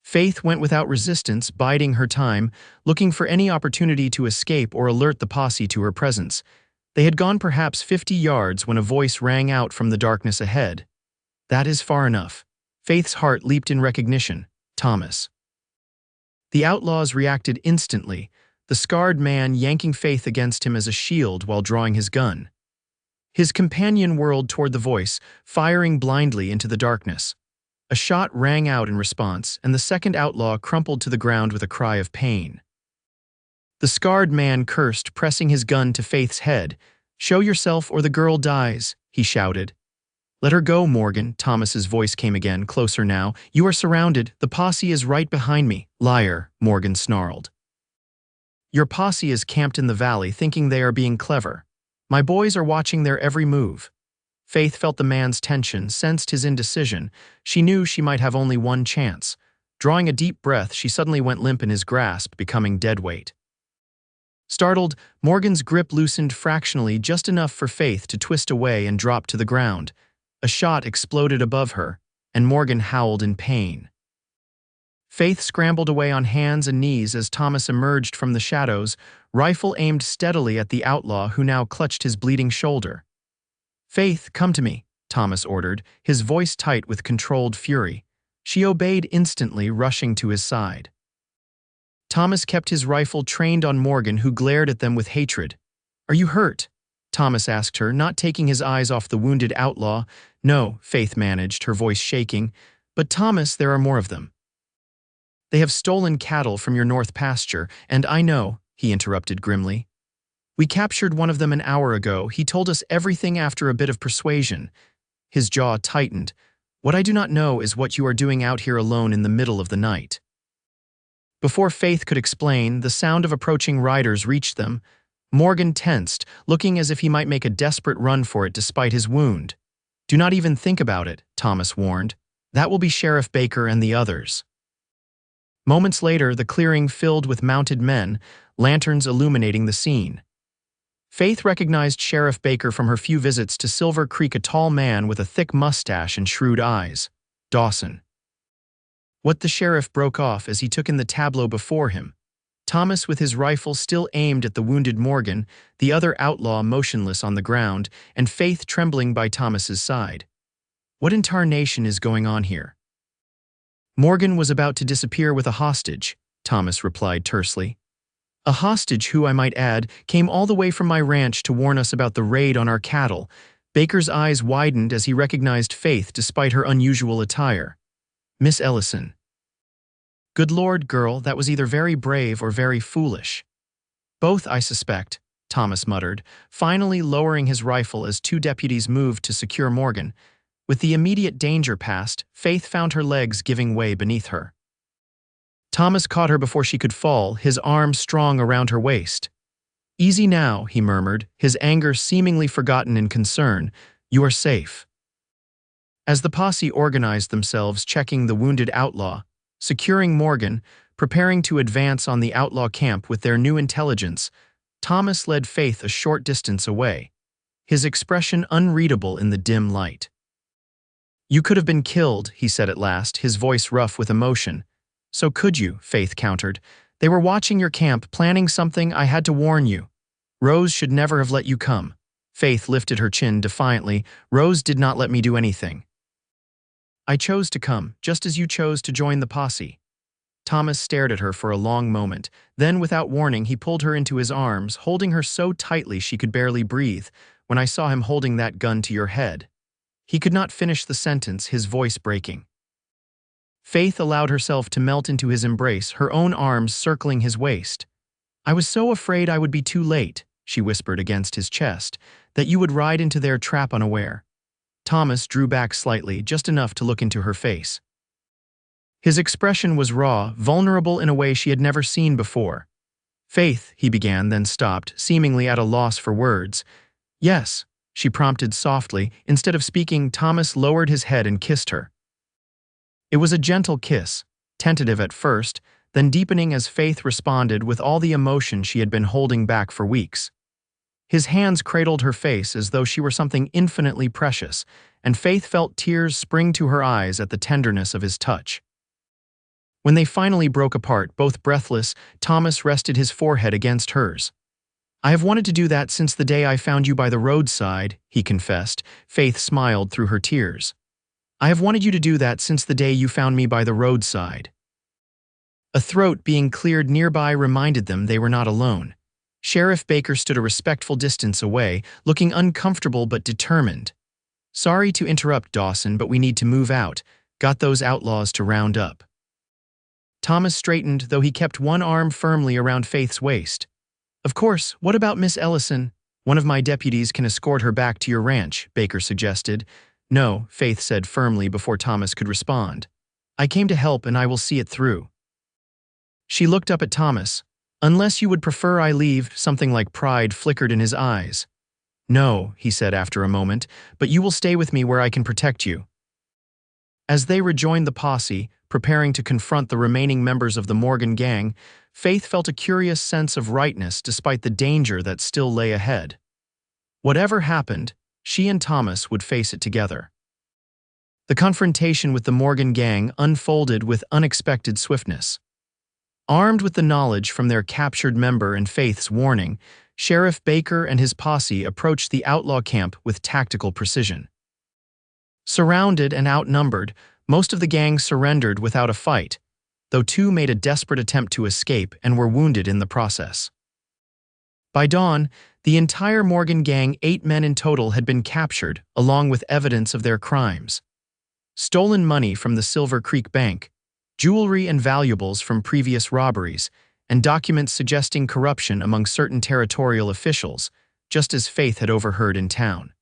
Faith went without resistance, biding her time, looking for any opportunity to escape or alert the posse to her presence. They had gone perhaps 50 yards when a voice rang out from the darkness ahead. "That is far enough." Faith's heart leaped in recognition. Thomas. The outlaws reacted instantly, the scarred man yanking Faith against him as a shield while drawing his gun. His companion whirled toward the voice, firing blindly into the darkness. A shot rang out in response, and the second outlaw crumpled to the ground with a cry of pain. The scarred man cursed, pressing his gun to Faith's head. "Show yourself or the girl dies," he shouted. "Let her go, Morgan," Thomas's voice came again, closer now. "You are surrounded. The posse is right behind me." "Liar," Morgan snarled. "Your posse is camped in the valley, thinking they are being clever. My boys are watching their every move." Faith felt the man's tension, sensed his indecision. She knew she might have only one chance. Drawing a deep breath, she suddenly went limp in his grasp, becoming dead weight. Startled, Morgan's grip loosened fractionally, just enough for Faith to twist away and drop to the ground. A shot exploded above her, and Morgan howled in pain. Faith scrambled away on hands and knees as Thomas emerged from the shadows, rifle aimed steadily at the outlaw who now clutched his bleeding shoulder. "Faith, come to me," Thomas ordered, his voice tight with controlled fury. She obeyed instantly, rushing to his side. Thomas kept his rifle trained on Morgan, who glared at them with hatred. "Are you hurt?" Thomas asked her, not taking his eyes off the wounded outlaw. "No," Faith managed, her voice shaking. "But Thomas, there are more of them. They have stolen cattle from your north pasture, and I know," he interrupted grimly. "We captured one of them an hour ago. He told us everything after a bit of persuasion." His jaw tightened. "What I do not know is what you are doing out here alone in the middle of the night." Before Faith could explain, the sound of approaching riders reached them. Morgan tensed, looking as if he might make a desperate run for it despite his wound. "Do not even think about it," Thomas warned. "That will be Sheriff Baker and the others." Moments later, the clearing filled with mounted men, lanterns illuminating the scene. Faith recognized Sheriff Baker from her few visits to Silver Creek, a tall man with a thick mustache and shrewd eyes. Dawson. What the sheriff broke off as he took in the tableau before him. Thomas with his rifle still aimed at the wounded Morgan, the other outlaw motionless on the ground, and Faith trembling by Thomas's side. What in tarnation is going on here? "Morgan was about to disappear with a hostage," Thomas replied tersely. "A hostage who, I might add, came all the way from my ranch to warn us about the raid on our cattle." Baker's eyes widened as he recognized Faith despite her unusual attire. "Miss Ellison." "Good Lord, girl, that was either very brave or very foolish." "Both, I suspect," Thomas muttered, finally lowering his rifle as two deputies moved to secure Morgan. With the immediate danger past, Faith found her legs giving way beneath her. Thomas caught her before she could fall, his arm strong around her waist. "Easy now," he murmured, his anger seemingly forgotten in concern. "You are safe." As the posse organized themselves, checking the wounded outlaw, securing Morgan, preparing to advance on the outlaw camp with their new intelligence, Thomas led Faith a short distance away, his expression unreadable in the dim light. "You could have been killed," he said at last, his voice rough with emotion. "So could you," Faith countered. "They were watching your camp, planning something. I had to warn you. Rose should never have let you come." Faith lifted her chin defiantly. "Rose did not let me do anything. I chose to come, just as you chose to join the posse." Thomas stared at her for a long moment. Then, without warning, he pulled her into his arms, holding her so tightly she could barely breathe. "When I saw him holding that gun to your head." He could not finish the sentence, his voice breaking. Faith allowed herself to melt into his embrace, her own arms circling his waist. "I was so afraid I would be too late," she whispered against his chest, "that you would ride into their trap unaware." Thomas drew back slightly, just enough to look into her face. His expression was raw, vulnerable in a way she had never seen before. "Faith," he began, then stopped, seemingly at a loss for words. "Yes," she prompted softly. Instead of speaking, Thomas lowered his head and kissed her. It was a gentle kiss, tentative at first, then deepening as Faith responded with all the emotion she had been holding back for weeks. His hands cradled her face as though she were something infinitely precious, and Faith felt tears spring to her eyes at the tenderness of his touch. When they finally broke apart, both breathless, Thomas rested his forehead against hers. "I have wanted to do that since the day I found you by the roadside," he confessed. Faith smiled through her tears. "I have wanted you to do that since the day you found me by the roadside." A throat being cleared nearby reminded them they were not alone. Sheriff Baker stood a respectful distance away, looking uncomfortable but determined. "Sorry to interrupt, Dawson, but we need to move out. Got those outlaws to round up." Thomas straightened, though he kept one arm firmly around Faith's waist. "Of course, what about Miss Ellison? One of my deputies can escort her back to your ranch," Baker suggested. "No," Faith said firmly before Thomas could respond. "I came to help and I will see it through." She looked up at Thomas. "Unless you would prefer I leave," something like pride flickered in his eyes. "No," he said after a moment, "but you will stay with me where I can protect you." As they rejoined the posse, preparing to confront the remaining members of the Morgan gang, Faith felt a curious sense of rightness despite the danger that still lay ahead. Whatever happened, she and Thomas would face it together. The confrontation with the Morgan gang unfolded with unexpected swiftness. Armed with the knowledge from their captured member and Faith's warning, Sheriff Baker and his posse approached the outlaw camp with tactical precision. Surrounded and outnumbered, most of the gang surrendered without a fight, though two made a desperate attempt to escape and were wounded in the process. By dawn, the entire Morgan gang, 8 men in total, had been captured, along with evidence of their crimes. Stolen money from the Silver Creek Bank, jewelry and valuables from previous robberies, and documents suggesting corruption among certain territorial officials, just as Faith had overheard in town.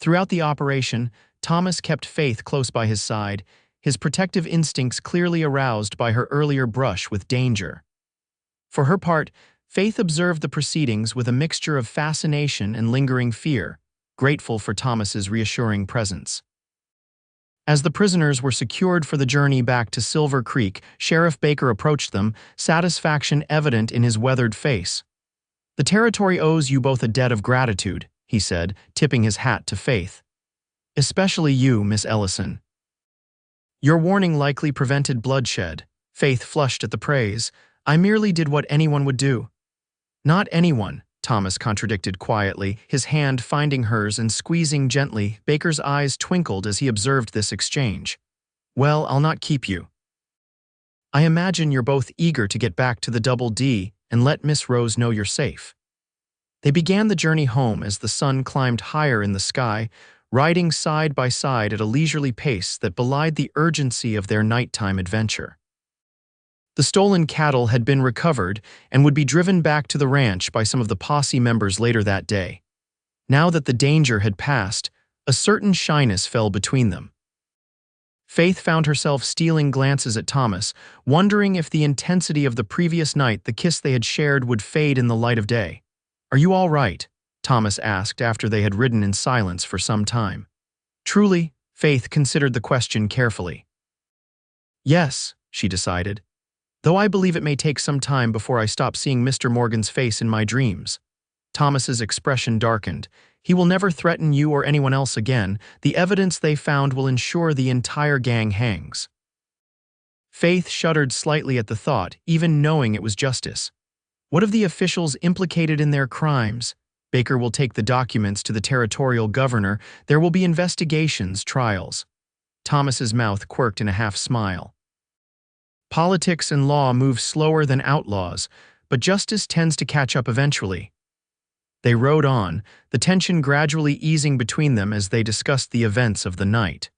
Throughout the operation, Thomas kept Faith close by his side, his protective instincts clearly aroused by her earlier brush with danger. For her part, Faith observed the proceedings with a mixture of fascination and lingering fear, grateful for Thomas's reassuring presence. As the prisoners were secured for the journey back to Silver Creek, Sheriff Baker approached them, satisfaction evident in his weathered face. "The territory owes you both a debt of gratitude," he said, tipping his hat to Faith. "Especially you, Miss Ellison. Your warning likely prevented bloodshed." Faith flushed at the praise. "I merely did what anyone would do." "Not anyone," Thomas contradicted quietly, his hand finding hers and squeezing gently. Baker's eyes twinkled as he observed this exchange. "Well, I'll not keep you. I imagine you're both eager to get back to the Double D and let Miss Rose know you're safe." They began the journey home as the sun climbed higher in the sky, riding side by side at a leisurely pace that belied the urgency of their nighttime adventure. The stolen cattle had been recovered and would be driven back to the ranch by some of the posse members later that day. Now that the danger had passed, a certain shyness fell between them. Faith found herself stealing glances at Thomas, wondering if the intensity of the previous night, the kiss they had shared, would fade in the light of day. "Are you all right?" Thomas asked after they had ridden in silence for some time. Truly, Faith considered the question carefully. "Yes," she decided, "though I believe it may take some time before I stop seeing Mr. Morgan's face in my dreams." Thomas's expression darkened. "He will never threaten you or anyone else again. The evidence they found will ensure the entire gang hangs." Faith shuddered slightly at the thought, even knowing it was justice. What of the officials implicated in their crimes? Baker will take the documents to the territorial governor. There will be investigations, trials. Thomas's mouth quirked in a half-smile. Politics and law move slower than outlaws, but justice tends to catch up eventually. They rode on, the tension gradually easing between them as they discussed the events of the night.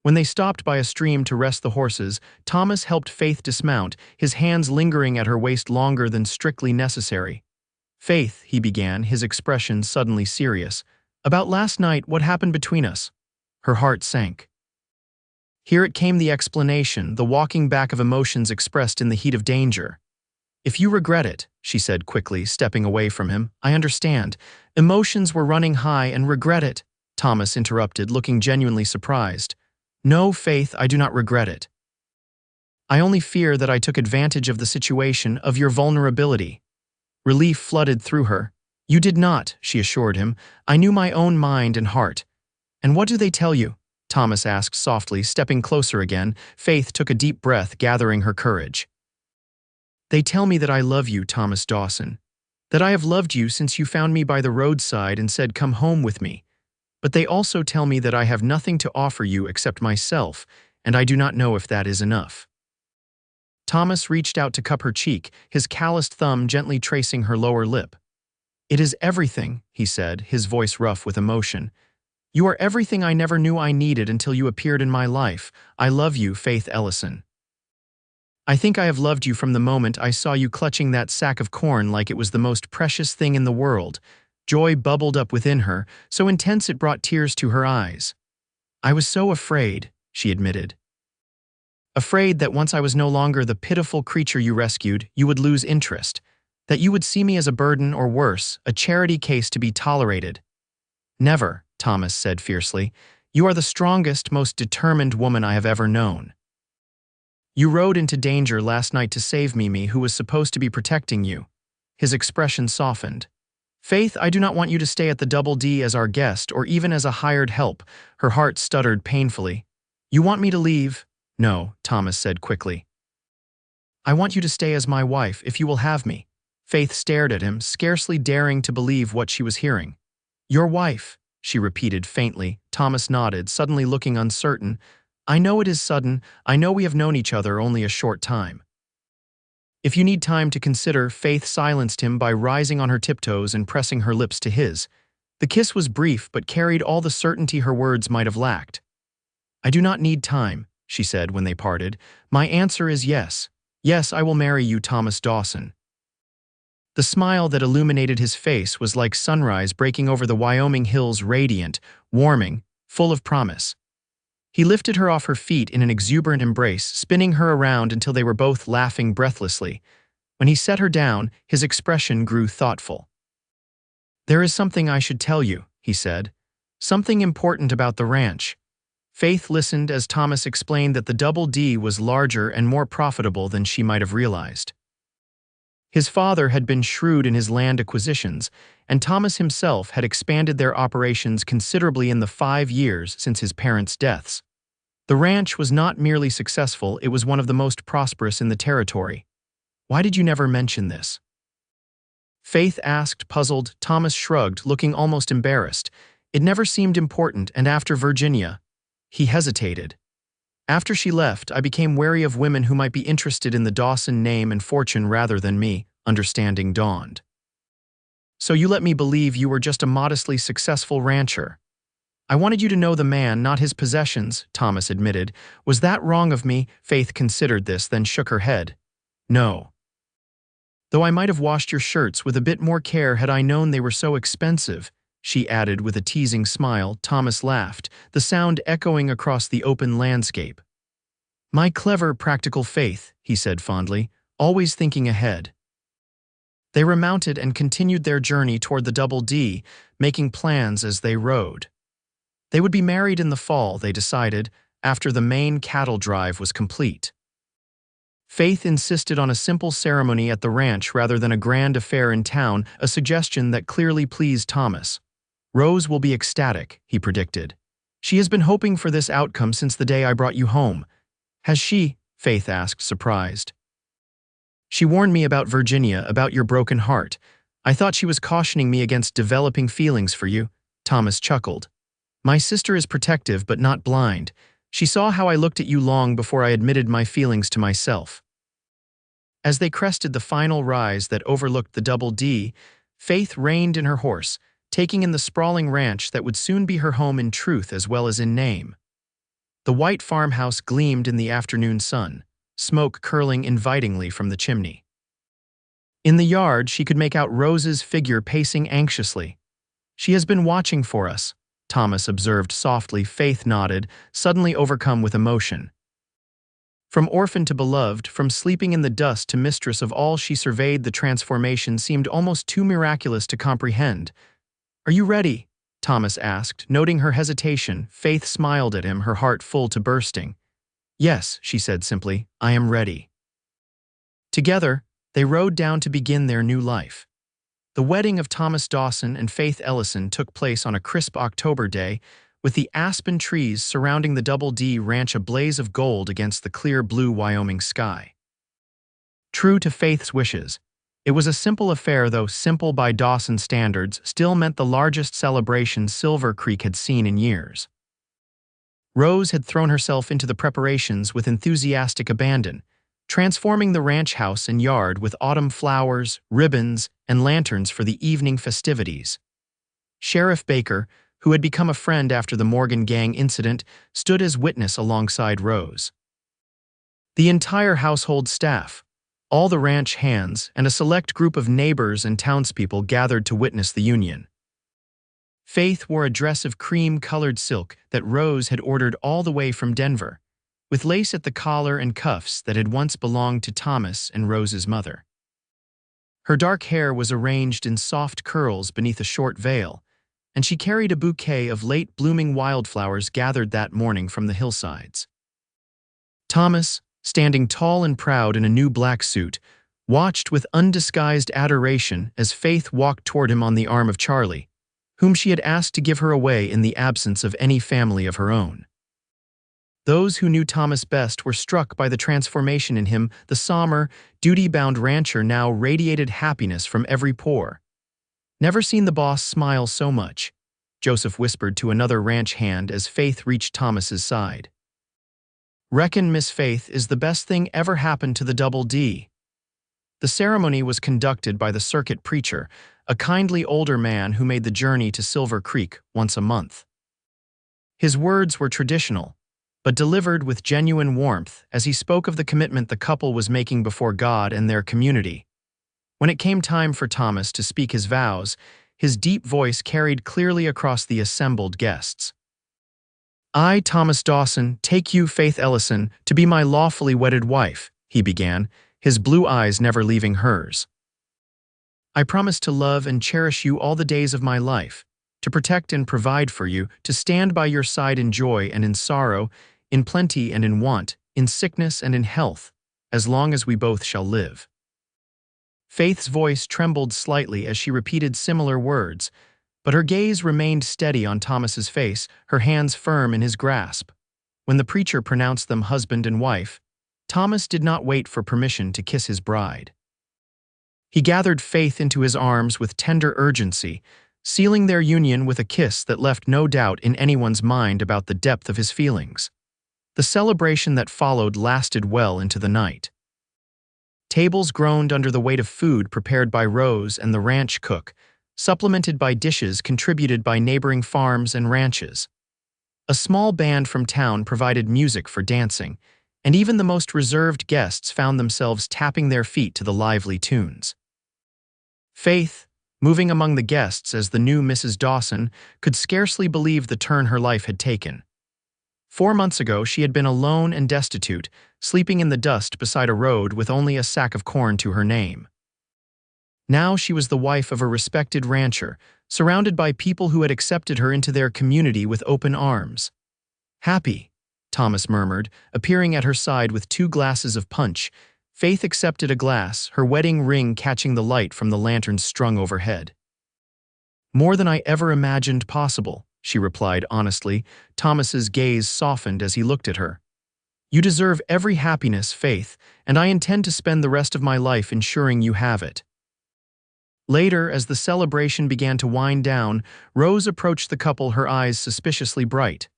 When they stopped by a stream to rest the horses, Thomas helped Faith dismount, his hands lingering at her waist longer than strictly necessary. "Faith," he began, his expression suddenly serious, "about last night, what happened between us?" Her heart sank. Here it came, the explanation, the walking back of emotions expressed in the heat of danger. "If you regret it," she said quickly, stepping away from him, "I understand. Emotions were running high and regret it," Thomas interrupted, looking genuinely surprised. "No, Faith, I do not regret it. I only fear that I took advantage of the situation, of your vulnerability." Relief flooded through her. "You did not," she assured him. "I knew my own mind and heart." "And what do they tell you?" Thomas asked softly, stepping closer again. Faith took a deep breath, gathering her courage. "They tell me that I love you, Thomas Dawson. That I have loved you since you found me by the roadside and said, 'Come home with me.' But they also tell me that I have nothing to offer you except myself, and I do not know if that is enough." Thomas reached out to cup her cheek, his calloused thumb gently tracing her lower lip. "It is everything," he said, his voice rough with emotion. "You are everything I never knew I needed until you appeared in my life. I love you, Faith Ellison. I think I have loved you from the moment I saw you clutching that sack of corn like it was the most precious thing in the world." Joy bubbled up within her, so intense it brought tears to her eyes. "I was so afraid," she admitted. "Afraid that once I was no longer the pitiful creature you rescued, you would lose interest. That you would see me as a burden or worse, a charity case to be tolerated. Never, Thomas said fiercely. You are the strongest, most determined woman I have ever known. You rode into danger last night to save Mimi, who was supposed to be protecting you. His expression softened. Faith, I do not want you to stay at the Double D as our guest or even as a hired help. Her heart stuttered painfully. You want me to leave? No, Thomas said quickly. I want you to stay as my wife, if you will have me. Faith stared at him, scarcely daring to believe what she was hearing. Your wife, she repeated faintly. Thomas nodded, suddenly looking uncertain. I know it is sudden. I know we have known each other only a short time. If you need time to consider, Faith silenced him by rising on her tiptoes and pressing her lips to his. The kiss was brief but carried all the certainty her words might have lacked. I do not need time, she said when they parted. My answer is yes. Yes, I will marry you, Thomas Dawson. The smile that illuminated his face was like sunrise breaking over the Wyoming hills, radiant, warming, full of promise. He lifted her off her feet in an exuberant embrace, spinning her around until they were both laughing breathlessly. When he set her down, his expression grew thoughtful. There is something I should tell you, he said. Something important about the ranch. Faith listened as Thomas explained that the Double D was larger and more profitable than she might have realized. His father had been shrewd in his land acquisitions, and Thomas himself had expanded their operations considerably in the 5 years since his parents' deaths. The ranch was not merely successful, it was one of the most prosperous in the territory. Why did you never mention this? Faith asked, puzzled. Thomas shrugged, looking almost embarrassed. It never seemed important, and after Virginia, he hesitated. After she left, I became wary of women who might be interested in the Dawson name and fortune rather than me, understanding dawned. So you let me believe you were just a modestly successful rancher. I wanted you to know the man, not his possessions, Thomas admitted. Was that wrong of me? Faith considered this, then shook her head. No. Though I might have washed your shirts with a bit more care had I known they were so expensive, she added with a teasing smile. Thomas laughed, the sound echoing across the open landscape. My clever, practical Faith, he said fondly, always thinking ahead. They remounted and continued their journey toward the Double D, making plans as they rode. They would be married in the fall, they decided, after the main cattle drive was complete. Faith insisted on a simple ceremony at the ranch rather than a grand affair in town, a suggestion that clearly pleased Thomas. Rose will be ecstatic, he predicted. She has been hoping for this outcome since the day I brought you home. Has she? Faith asked, surprised. She warned me about Virginia, about your broken heart. I thought she was cautioning me against developing feelings for you. Thomas chuckled. My sister is protective but not blind. She saw how I looked at you long before I admitted my feelings to myself. As they crested the final rise that overlooked the Double D, Faith reined in her horse, taking in the sprawling ranch that would soon be her home in truth as well as in name. The white farmhouse gleamed in the afternoon sun, smoke curling invitingly from the chimney. In the yard, she could make out Rose's figure pacing anxiously. She has been watching for us, Thomas observed softly. Faith nodded, suddenly overcome with emotion. From orphan to beloved, from sleeping in the dust to mistress of all, she surveyed the transformation seemed almost too miraculous to comprehend. Are you ready? Thomas asked, noting her hesitation. Faith smiled at him, her heart full to bursting. Yes, she said simply, I am ready. Together, they rode down to begin their new life. The wedding of Thomas Dawson and Faith Ellison took place on a crisp October day, with the aspen trees surrounding the Double D ranch a blaze of gold against the clear blue Wyoming sky. True to Faith's wishes, it was a simple affair, though simple by Dawson standards still meant the largest celebration Silver Creek had seen in years. Rose had thrown herself into the preparations with enthusiastic abandon, transforming the ranch house and yard with autumn flowers, ribbons, and lanterns for the evening festivities. Sheriff Baker, who had become a friend after the Morgan Gang incident, stood as witness alongside Rose. The entire household staff, all the ranch hands, and a select group of neighbors and townspeople gathered to witness the union. Faith wore a dress of cream-colored silk that Rose had ordered all the way from Denver, with lace at the collar and cuffs that had once belonged to Thomas and Rose's mother. Her dark hair was arranged in soft curls beneath a short veil, and she carried a bouquet of late-blooming wildflowers gathered that morning from the hillsides. Thomas, standing tall and proud in a new black suit, watched with undisguised adoration as Faith walked toward him on the arm of Charlie, whom she had asked to give her away in the absence of any family of her own. Those who knew Thomas best were struck by the transformation in him. The somber, duty-bound rancher now radiated happiness from every pore. "Never seen the boss smile so much," Joseph whispered to another ranch hand as Faith reached Thomas's side. "Reckon Miss Faith is the best thing ever happened to the Double D." The ceremony was conducted by the circuit preacher, a kindly older man who made the journey to Silver Creek once a month. His words were traditional, but delivered with genuine warmth as he spoke of the commitment the couple was making before God and their community. When it came time for Thomas to speak his vows, his deep voice carried clearly across the assembled guests. "I, Thomas Dawson, take you, Faith Ellison, to be my lawfully wedded wife," he began, his blue eyes never leaving hers. "I promise to love and cherish you all the days of my life, to protect and provide for you, to stand by your side in joy and in sorrow, in plenty and in want, in sickness and in health, as long as we both shall live." Faith's voice trembled slightly as she repeated similar words, but her gaze remained steady on Thomas's face, her hands firm in his grasp. When the preacher pronounced them husband and wife, Thomas did not wait for permission to kiss his bride. He gathered Faith into his arms with tender urgency, sealing their union with a kiss that left no doubt in anyone's mind about the depth of his feelings. The celebration that followed lasted well into the night. Tables groaned under the weight of food prepared by Rose and the ranch cook, supplemented by dishes contributed by neighboring farms and ranches. A small band from town provided music for dancing, and even the most reserved guests found themselves tapping their feet to the lively tunes. Faith, moving among the guests as the new Mrs. Dawson, could scarcely believe the turn her life had taken. 4 months ago, she had been alone and destitute, sleeping in the dust beside a road with only a sack of corn to her name. Now she was the wife of a respected rancher, surrounded by people who had accepted her into their community with open arms. "Happy," Thomas murmured, appearing at her side with 2 glasses of punch. Faith accepted a glass, her wedding ring catching the light from the lanterns strung overhead. "More than I ever imagined possible," she replied honestly. Thomas's gaze softened as he looked at her. "You deserve every happiness, Faith, and I intend to spend the rest of my life ensuring you have it." Later, as the celebration began to wind down, Rose approached the couple, her eyes suspiciously bright.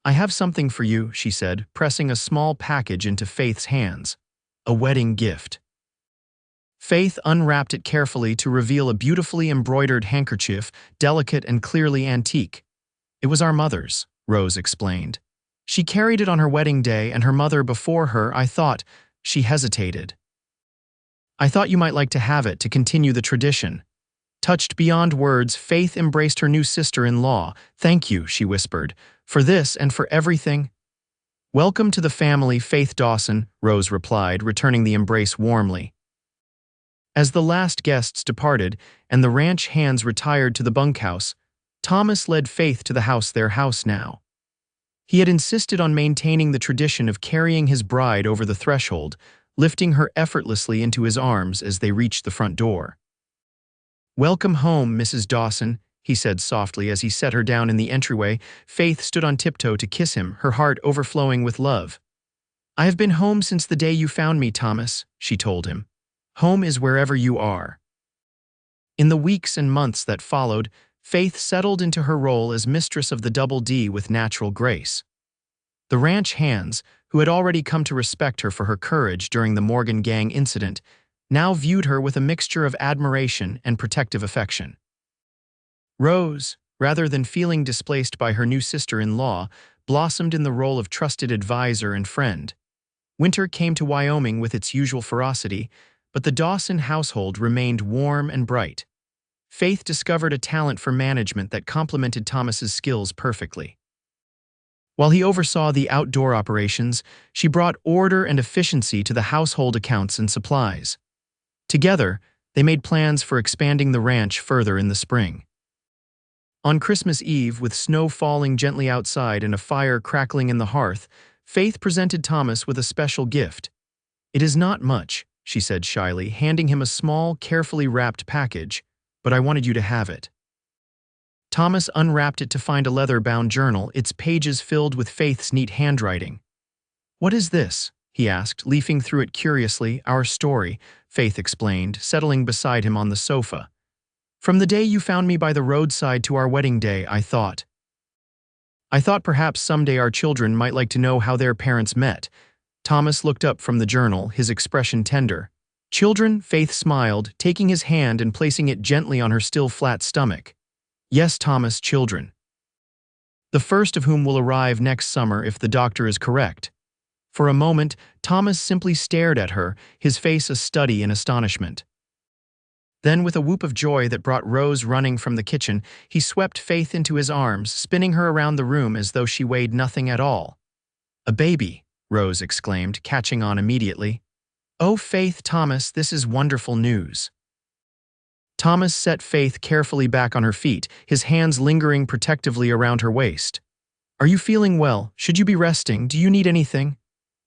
"I have something for you," she said, pressing a small package into Faith's hands. "A wedding gift." Faith unwrapped it carefully to reveal a beautifully embroidered handkerchief, delicate and clearly antique. "It was our mother's," Rose explained. "She carried it on her wedding day, and her mother before her. I thought—" She hesitated. "I thought you might like to have it to continue the tradition." Touched beyond words, Faith embraced her new sister-in-law. "Thank you," she whispered, "for this and for everything." "Welcome to the family, Faith Dawson," Rose replied, returning the embrace warmly. As the last guests departed and the ranch hands retired to the bunkhouse, Thomas led Faith to the house, their house now. He had insisted on maintaining the tradition of carrying his bride over the threshold, lifting her effortlessly into his arms as they reached the front door. "Welcome home, Mrs. Dawson," he said softly as he set her down in the entryway. Faith stood on tiptoe to kiss him, her heart overflowing with love. "I have been home since the day you found me, Thomas," she told him. "Home is wherever you are." In the weeks and months that followed, Faith settled into her role as mistress of the Double D with natural grace. The ranch hands, who had already come to respect her for her courage during the Morgan Gang incident, now viewed her with a mixture of admiration and protective affection. Rose, rather than feeling displaced by her new sister-in-law, blossomed in the role of trusted advisor and friend. Winter came to Wyoming with its usual ferocity, but the Dawson household remained warm and bright. Faith discovered a talent for management that complemented Thomas's skills perfectly. While he oversaw the outdoor operations, she brought order and efficiency to the household accounts and supplies. Together, They made plans for expanding the ranch further in the spring. On Christmas Eve, with snow falling gently outside and a fire crackling in the hearth, Faith presented Thomas with a special gift. "It is not much," she said shyly, handing him a small, carefully wrapped package, "but I wanted you to have it." Thomas unwrapped it to find a leather-bound journal, its pages filled with Faith's neat handwriting. "What is this?" he asked, leafing through it curiously. "Our story," Faith explained, settling beside him on the sofa. "From the day you found me by the roadside to our wedding day, I thought perhaps someday our children might like to know how their parents met." Thomas looked up from the journal, his expression tender. "Children?" Faith smiled, taking his hand and placing it gently on her still flat stomach. "Yes, Thomas, children. The first of whom will arrive next summer if the doctor is correct." For a moment, Thomas simply stared at her, his face a study in astonishment. Then, with a whoop of joy that brought Rose running from the kitchen, he swept Faith into his arms, spinning her around the room as though she weighed nothing at all. "A baby," Rose exclaimed, catching on immediately. "Oh, Faith, Thomas, this is wonderful news." Thomas set Faith carefully back on her feet, his hands lingering protectively around her waist. "Are you feeling well? Should you be resting? Do you need anything?"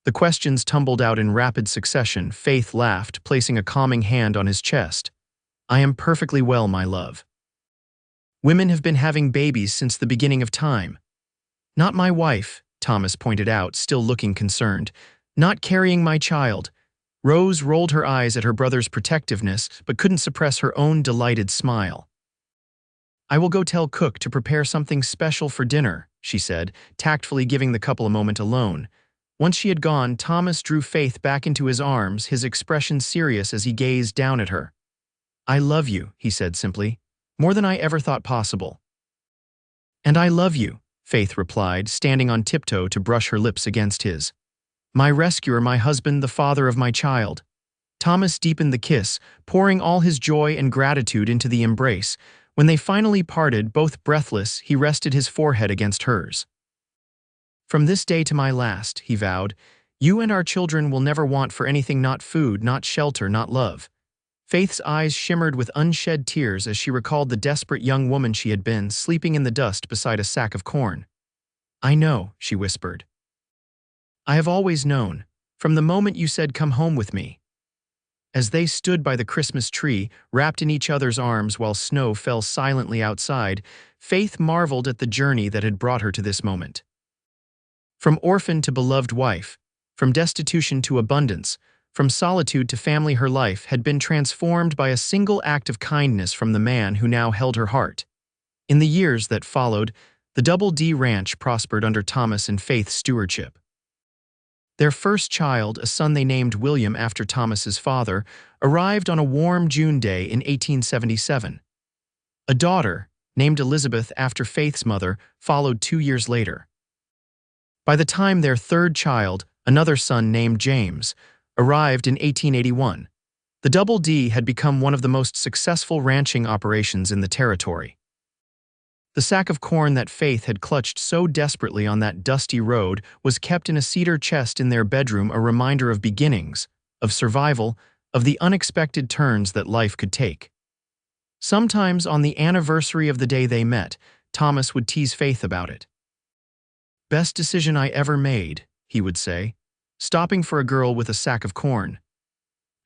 The questions tumbled out in rapid succession. Faith laughed, placing a calming hand on his chest. "I am perfectly well, my love. Women have been having babies since the beginning of time." "Not my wife," Thomas pointed out, still looking concerned. "Not carrying my child." Rose rolled her eyes at her brother's protectiveness, but couldn't suppress her own delighted smile. "I will go tell Cook to prepare something special for dinner," she said, tactfully giving the couple a moment alone. Once she had gone, Thomas drew Faith back into his arms, his expression serious as he gazed down at her. "I love you," he said simply, "more than I ever thought possible." "And I love you," Faith replied, standing on tiptoe to brush her lips against his. "My rescuer, my husband, the father of my child." Thomas deepened the kiss, pouring all his joy and gratitude into the embrace. When they finally parted, both breathless, he rested his forehead against hers. "From this day to my last," he vowed, "you and our children will never want for anything, not food, not shelter, not love." Faith's eyes shimmered with unshed tears as she recalled the desperate young woman she had been, sleeping in the dust beside a sack of corn. "I know," she whispered. "I have always known, from the moment you said come home with me." As they stood by the Christmas tree, wrapped in each other's arms while snow fell silently outside, Faith marveled at the journey that had brought her to this moment. From orphan to beloved wife, from destitution to abundance, from solitude to family, her life had been transformed by a single act of kindness from the man who now held her heart. In the years that followed, the Double D Ranch prospered under Thomas and Faith's stewardship. Their first child, a son they named William after Thomas's father, arrived on a warm June day in 1877. A daughter, named Elizabeth after Faith's mother, followed 2 years later. By the time their third child, another son named James, arrived in 1881, the Double D had become one of the most successful ranching operations in the territory. The sack of corn that Faith had clutched so desperately on that dusty road was kept in a cedar chest in their bedroom, a reminder of beginnings, of survival, of the unexpected turns that life could take. Sometimes on the anniversary of the day they met, Thomas would tease Faith about it. "Best decision I ever made," he would say, "stopping for a girl with a sack of corn."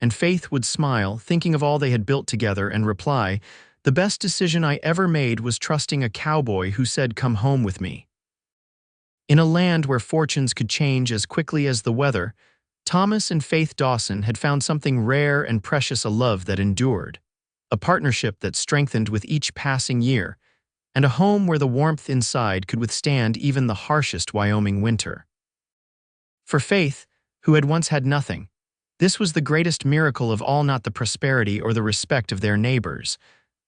And Faith would smile, thinking of all they had built together, and reply, "The best decision I ever made was trusting a cowboy who said come home with me." In a land where fortunes could change as quickly as the weather, Thomas and Faith Dawson had found something rare and precious, a love that endured, a partnership that strengthened with each passing year, and a home where the warmth inside could withstand even the harshest Wyoming winter. For Faith, who had once had nothing, this was the greatest miracle of all, not the prosperity or the respect of their neighbors,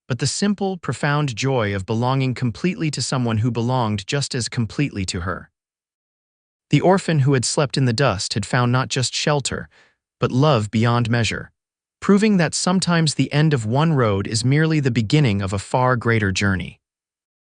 but the simple, profound joy of belonging completely to someone who belonged just as completely to her. The orphan who had slept in the dust had found not just shelter, but love beyond measure, proving that sometimes the end of one road is merely the beginning of a far greater journey.